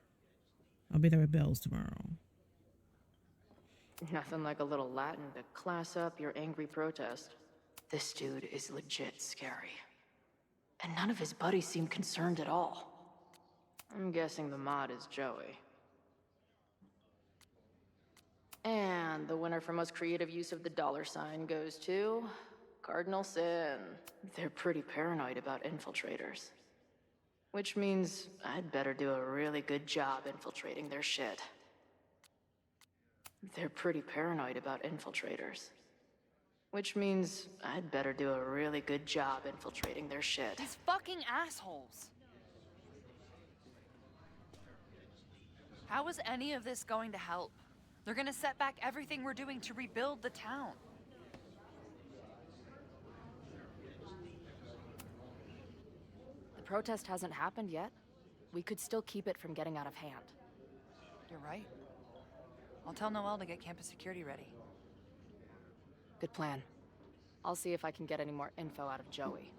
I'll be there with bells tomorrow. Nothing like a little Latin to class up your angry protest. This dude is legit scary. And none of his buddies seem concerned at all. I'm guessing the mod is Joey. And the winner for most creative use of the $sign goes to Cardinal Sin. They're pretty paranoid about infiltrators. Which means I'd better do a really good job infiltrating their shit. They're pretty paranoid about infiltrators. Which means I'd better do a really good job infiltrating their shit. These fucking assholes. How is any of this going to help? They're gonna set back everything we're doing to rebuild the town. The protest hasn't happened yet. We could still keep it from getting out of hand. You're right. I'll tell Noelle to get campus security ready. Good plan. I'll see if I can get any more info out of Joey.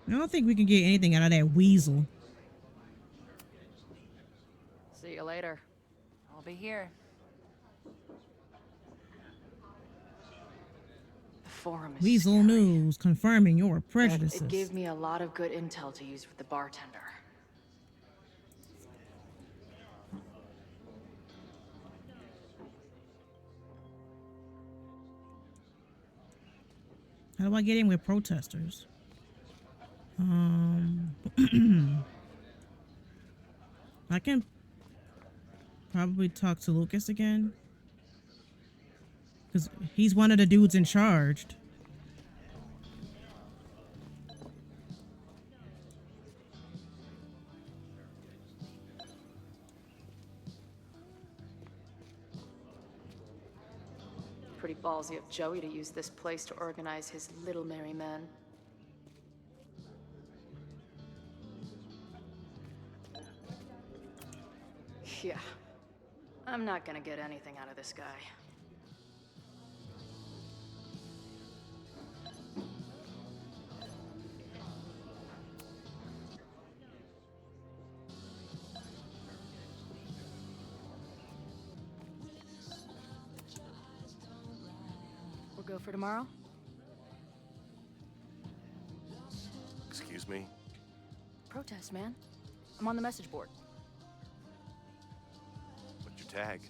I don't think we can get anything out of that weasel. See you later. I'll be here. The forum is Weasel scary. News, confirming your But prejudices. it gave me a lot of good intel to use with the bartender. How do I get in with protesters? I can probably talk to Lucas again. Because he's one of the dudes in charge. Pretty ballsy of Joey to use this place to organize his little merry men. Yeah. I'm not gonna get anything out of this guy. We'll go for tomorrow? Excuse me? Protest, man. I'm on the message board. What's your tag?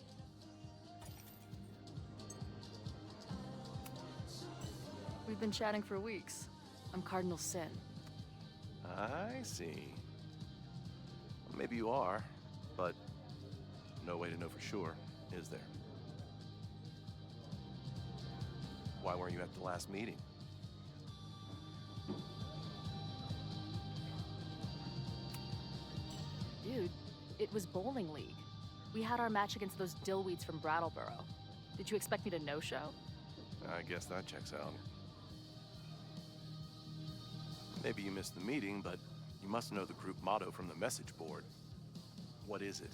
We've been chatting for weeks. I'm Cardinal Sin. I see. Well, maybe you are, but no way to know for sure, is there? Why weren't you at the last meeting? Dude, it was bowling league. We had our match against those dillweeds from Brattleboro. Did you expect me to no-show? I guess that checks out. Maybe you missed the meeting, but you must know the group motto from the message board. What is it?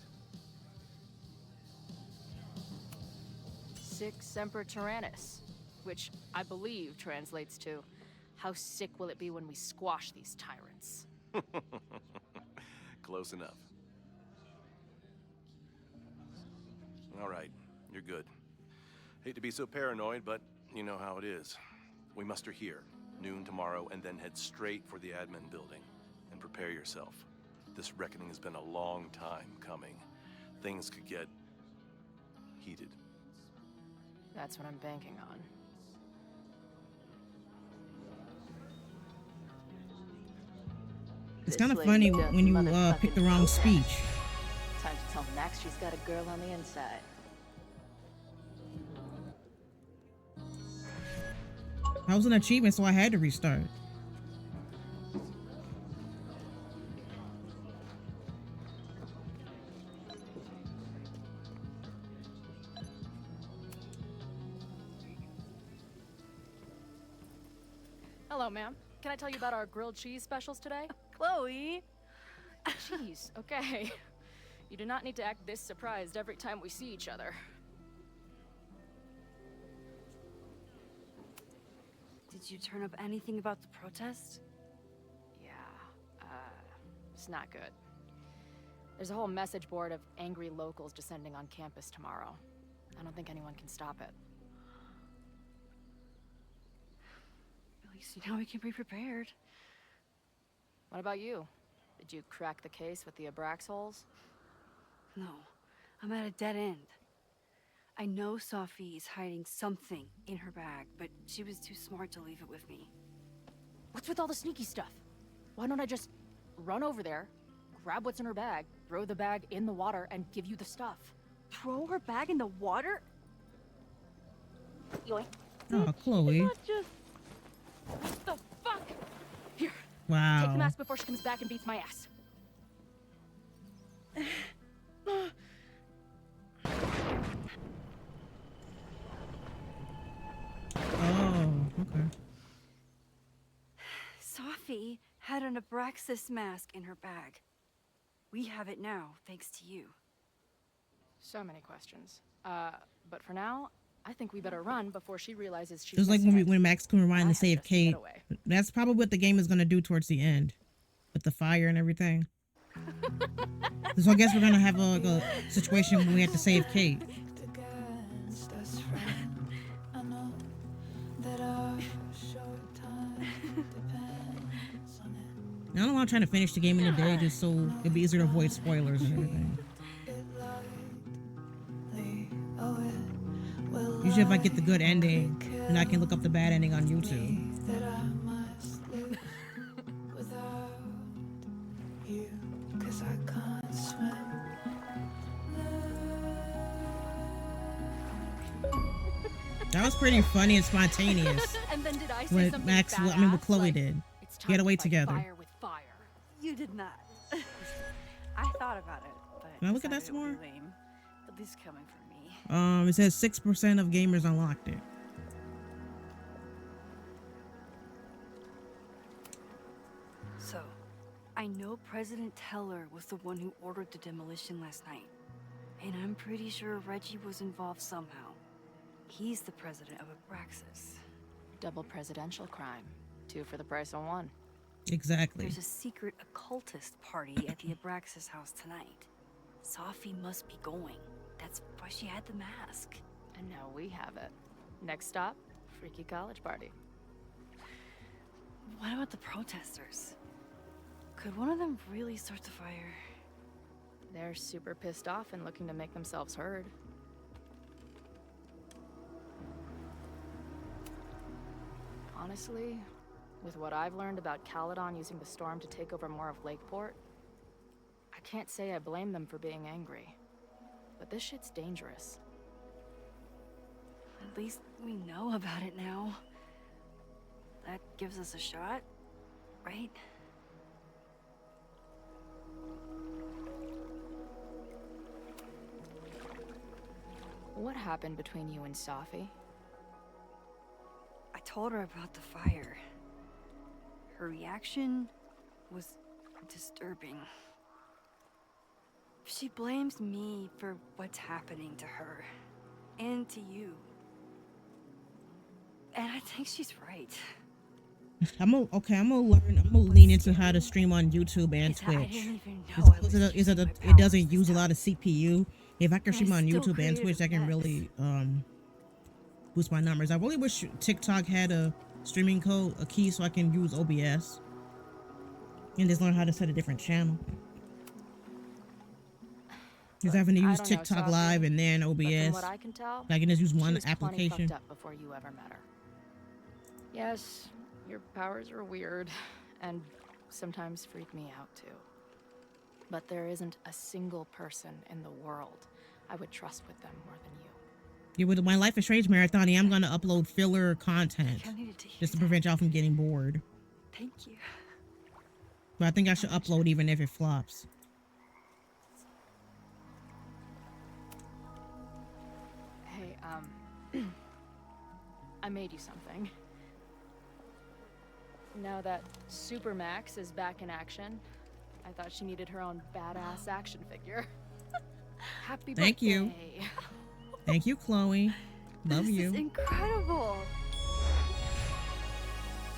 Sic Semper Tyrannis, which I believe translates to, how sick will it be when we squash these tyrants? Close enough. All right, you're good. Hate to be so paranoid, but you know how it is. We muster here, noon tomorrow, and then head straight for the admin building. And prepare yourself. This reckoning has been a long time coming. Things could get heated. That's what I'm banking on. It's kind of funny when you pick the wrong speech. Time to tell Max she's got a girl on the inside. That was an achievement, so I had to restart. Hello, ma'am. Can I tell you about our grilled cheese specials today? Chloe! Jeez, okay. You do not need to act this surprised every time we see each other. Did you turn up anything about the protest? Yeah, it's not good. There's a whole message board of angry locals descending on campus tomorrow. I don't think anyone can stop it. At least now we can be prepared. What about you? Did you crack the case with the Abrax holes? No, I'm at a dead end. I know Safi is hiding something in her bag, but she was too smart to leave it with me. What's with all the sneaky stuff? Why don't I just run over there, grab what's in her bag, throw the bag in the water, and give you the stuff? Throw her bag in the water? Yoink. Oh, Chloe. Not just... What the fuck? Here. Wow. Take the mask before she comes back and beats my ass. Oh, okay. Safi had an Abraxas mask in her bag. We have it now, thanks to you. So many questions. But for now, I think we better run before she realizes she's It was like when Max can rewind to save Kate. That's probably what the game is going to do towards the end. With the fire and everything. So I guess we're going to have a situation where we have to save Kate. I don't want to try to finish the game in a day just so it'd be easier to avoid spoilers and everything. Usually if I get the good ending, then I can look up the bad ending on YouTube. That was pretty funny and spontaneous. And then did I say what something Max, badass, I mean, what Chloe like, did. It's Get time away to fight together. Fire with fire. You did not. I thought about it, but Can I look at that decided some it more? would be lame. At least coming from me. It says 6% of gamers unlocked it. So, I know President Teller was the one who ordered the demolition last night. And I'm pretty sure Reggie was involved somehow. He's the president of Abraxas. Double presidential crime. 2 for the price of 1. Exactly. There's a secret occultist party at the Abraxas house tonight. Safi must be going. That's why she had the mask. And now we have it. Next stop, freaky college party. What about the protesters? Could one of them really start the fire? They're super pissed off and looking to make themselves heard. Honestly, with what I've learned about Caldeon using the storm to take over more of Lakeport, I can't say I blame them for being angry. But this shit's dangerous. At least we know about it now. That gives us a shot, right? What happened between you and Safi? I told her about the fire. Her reaction was disturbing. She blames me for what's happening to her and to you. And I think she's right. I'm gonna lean into how to stream on YouTube and Twitch. It doesn't use a lot of CPU. If I can stream on YouTube and Twitch, I can really boost my numbers. I really wish TikTok had a streaming code, a key so I can use OBS. And just learn how to set a different channel. Just having to use TikTok Live and then OBS. But from what I can tell, I can just use one she was plenty application. fucked up before you ever met her. Yes, your powers are weird, and sometimes freak me out too. But there isn't a single person in the world I would trust with them more than you. Yeah, with my Life is Strange marathon, I'm gonna upload filler content just to prevent y'all from getting bored. Thank you. But I think I should upload even if it flops. Hey, I made you something. Now that Super Max is back in action, I thought she needed her own badass action figure. Happy birthday. Thank you. Thank you, Chloe. Love you. This is incredible.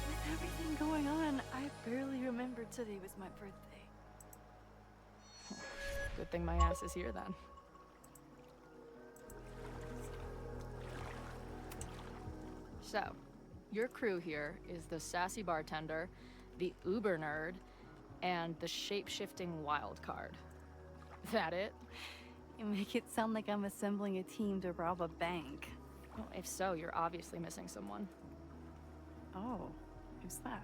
With everything going on, I barely remembered today was my birthday. Good thing my ass is here then. So, your crew here is the sassy bartender, the uber nerd, and the shape-shifting wild card. That it? You make it sound like I'm assembling a team to rob a bank. Well, if so, you're obviously missing someone. Oh, who's that?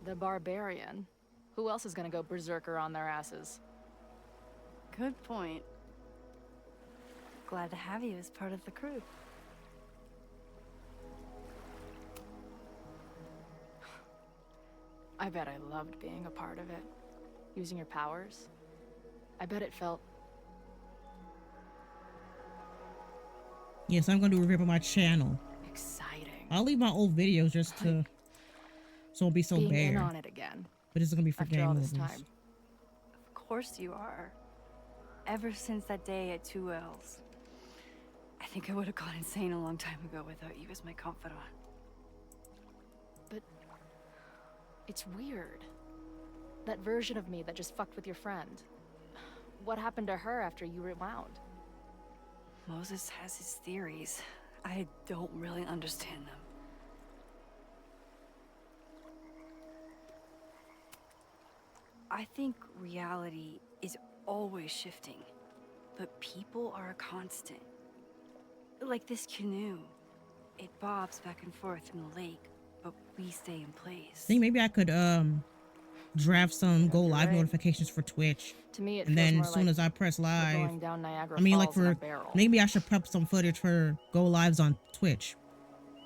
The barbarian. Who else is gonna go berserker on their asses? Good point. Glad to have you as part of the crew. I bet I loved being a part of it. Using your powers. I bet it felt... Yes, I'm going to do a review of my channel. exciting. I'll leave my old videos just to... so it'll be so being bare. in on it again. But it's going to be for After game all movies. this time. Of course you are. Ever since that day at 2L's. I think I would have gone insane a long time ago without you as my confidant. But... it's weird. That version of me that just fucked with your friend. What happened to her after you rewound? Moses has his theories. I don't really understand them. I think reality is always shifting, but people are a constant. Like this canoe. It bobs back and forth in the lake, but we stay in place. I think maybe I could draft some go live notifications for Twitch. To me, it and feels then more as soon like as I press we're live, going down Niagara I mean, like Falls in a for barrel. maybe I should prep some footage for go lives on Twitch.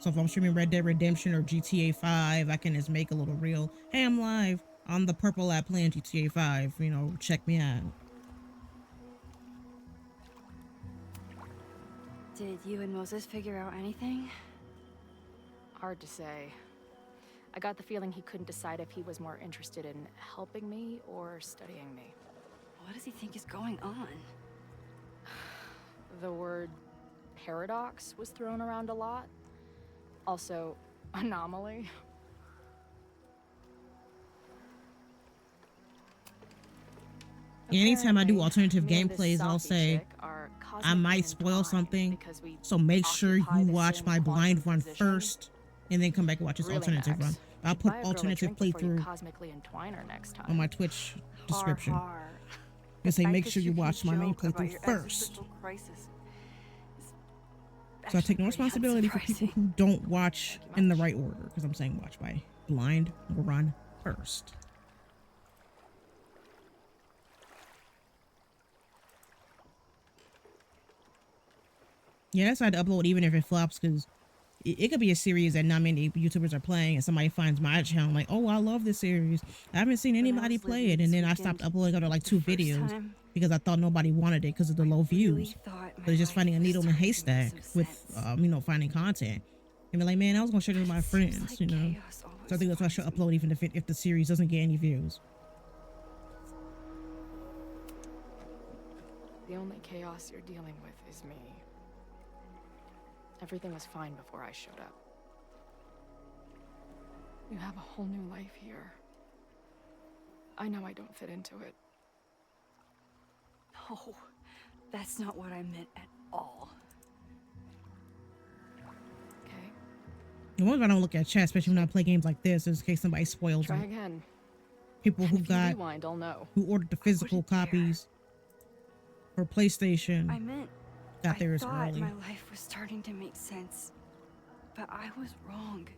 So if I'm streaming Red Dead Redemption or GTA 5, I can just make a little reel. Hey, I'm live on the Purple app playing GTA 5. You know, check me out. Did you and Moses figure out anything? Hard to say. I got the feeling he couldn't decide if he was more interested in helping me or studying me. What does he think is going on? The word paradox was thrown around a lot. Also, anomaly. Anytime I do alternative me and this gameplays, I'll Safi say chick are I might spoil something. So make sure you watch my blind run first and then come back and watch this Really, alternative Max, run. I'll put buy a girl a alternative drink before you playthrough cosmically entwine her next time. on my Twitch description. Har. And say The make fact sure that you can watch my main joke about playthrough your first. existential crisis is So I take no actually pretty responsibility for people unsurprising. who don't watch in the right order, because I'm saying watch my blind run first. Yeah, that's why I'd upload even if it flops, because it could be a series that not many YouTubers are playing, and somebody finds my channel like, oh, I love this series. I haven't seen anybody play it, and then I stopped uploading after like 2 videos because I thought nobody wanted it because of the low views. But it's just finding a needle in a haystack with, you know, finding content. And be like, man, I was gonna share it with my friends, you know. So I think that's why I should upload even if the series doesn't get any views. The only chaos you're dealing with is me. Everything was fine before I showed up. You have a whole new life here. I know I don't fit into it. No, that's not what I meant at all. What if I don't look at chat, especially when I play games like this, in case somebody spoils Try them. again. People who If you got rewind, I'll know. who ordered the physical copies for PlayStation I meant, got theirs thought early. my life was starting to make sense, but I was wrong.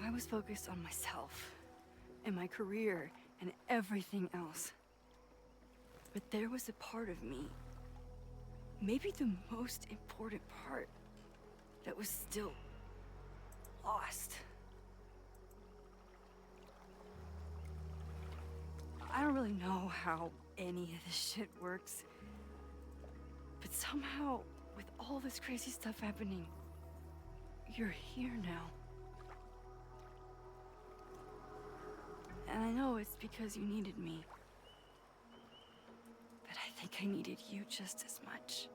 I was focused on myself and my career and everything else. But there was a part of me, maybe the most important part, that was still lost. I don't really know how any of this shit works, but somehow, with all this crazy stuff happening, you're here now. And I know it's because you needed me, but I think I needed you just as much.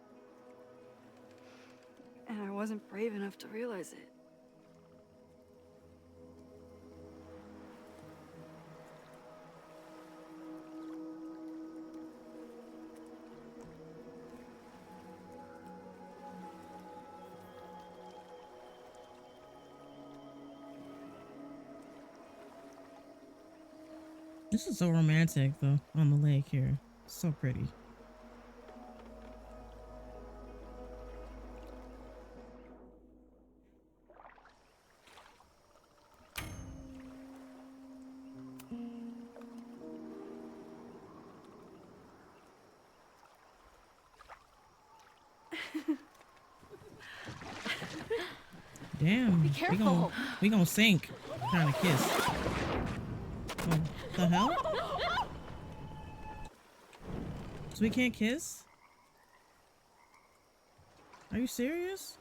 And I wasn't brave enough to realize it. This is so romantic, though, on the lake here. So pretty. Damn. Be careful. We gonna sink. Trying to kiss. Oh, the hell? So we can't kiss? Are you serious?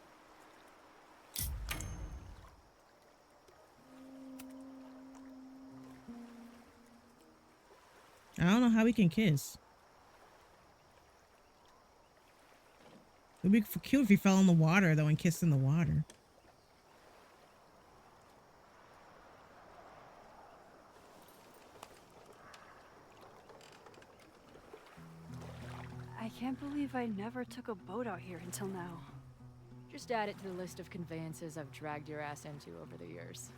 I don't know how we can kiss. It'd be cute if he fell in the water, though, and kissed in the water. I can't believe I never took a boat out here until now. Just add it to the list of conveyances I've dragged your ass into over the years.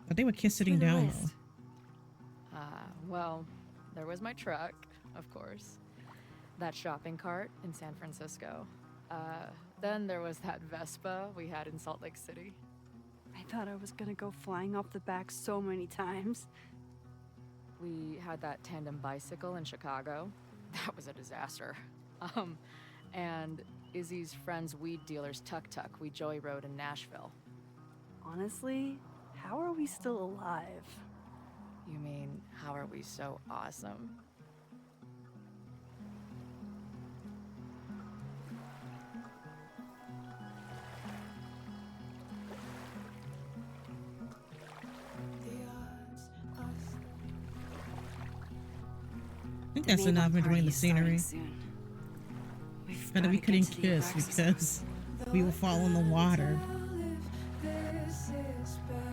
But they would kiss sitting down, though. Well, there was my truck, of course. That shopping cart in San Francisco. Then there was that Vespa we had in Salt Lake City. I thought I was gonna go flying off the back so many times. We had that tandem bicycle in Chicago. That was a disaster. And Izzy's friend's weed dealer's tuk-tuk we joy rode in Nashville. Honestly, how are we still alive? You mean, how are we so awesome? I think that's enough enjoying the scenery. But we couldn't kiss because we will fall in the water.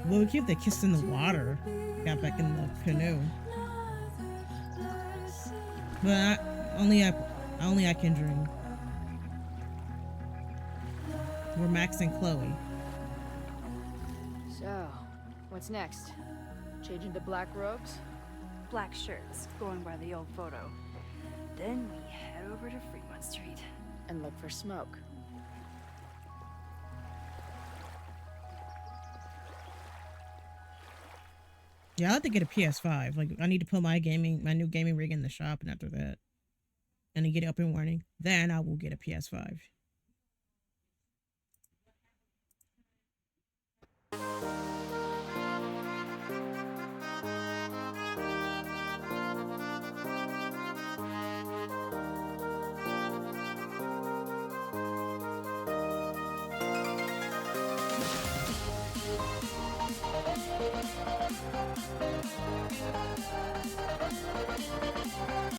Well, we keep the kiss in the water. Got back in the canoe. But only I can dream. We're Max and Chloe. So, what's next? Change into black robes? Black shirts, going by the old photo. Then we head over to Fremont Street. And look for smoke. Yeah, I'll have to get a PS5. Like, I need to put my new gaming rig in the shop, and after that, and to get it up and running, then I will get a PS5.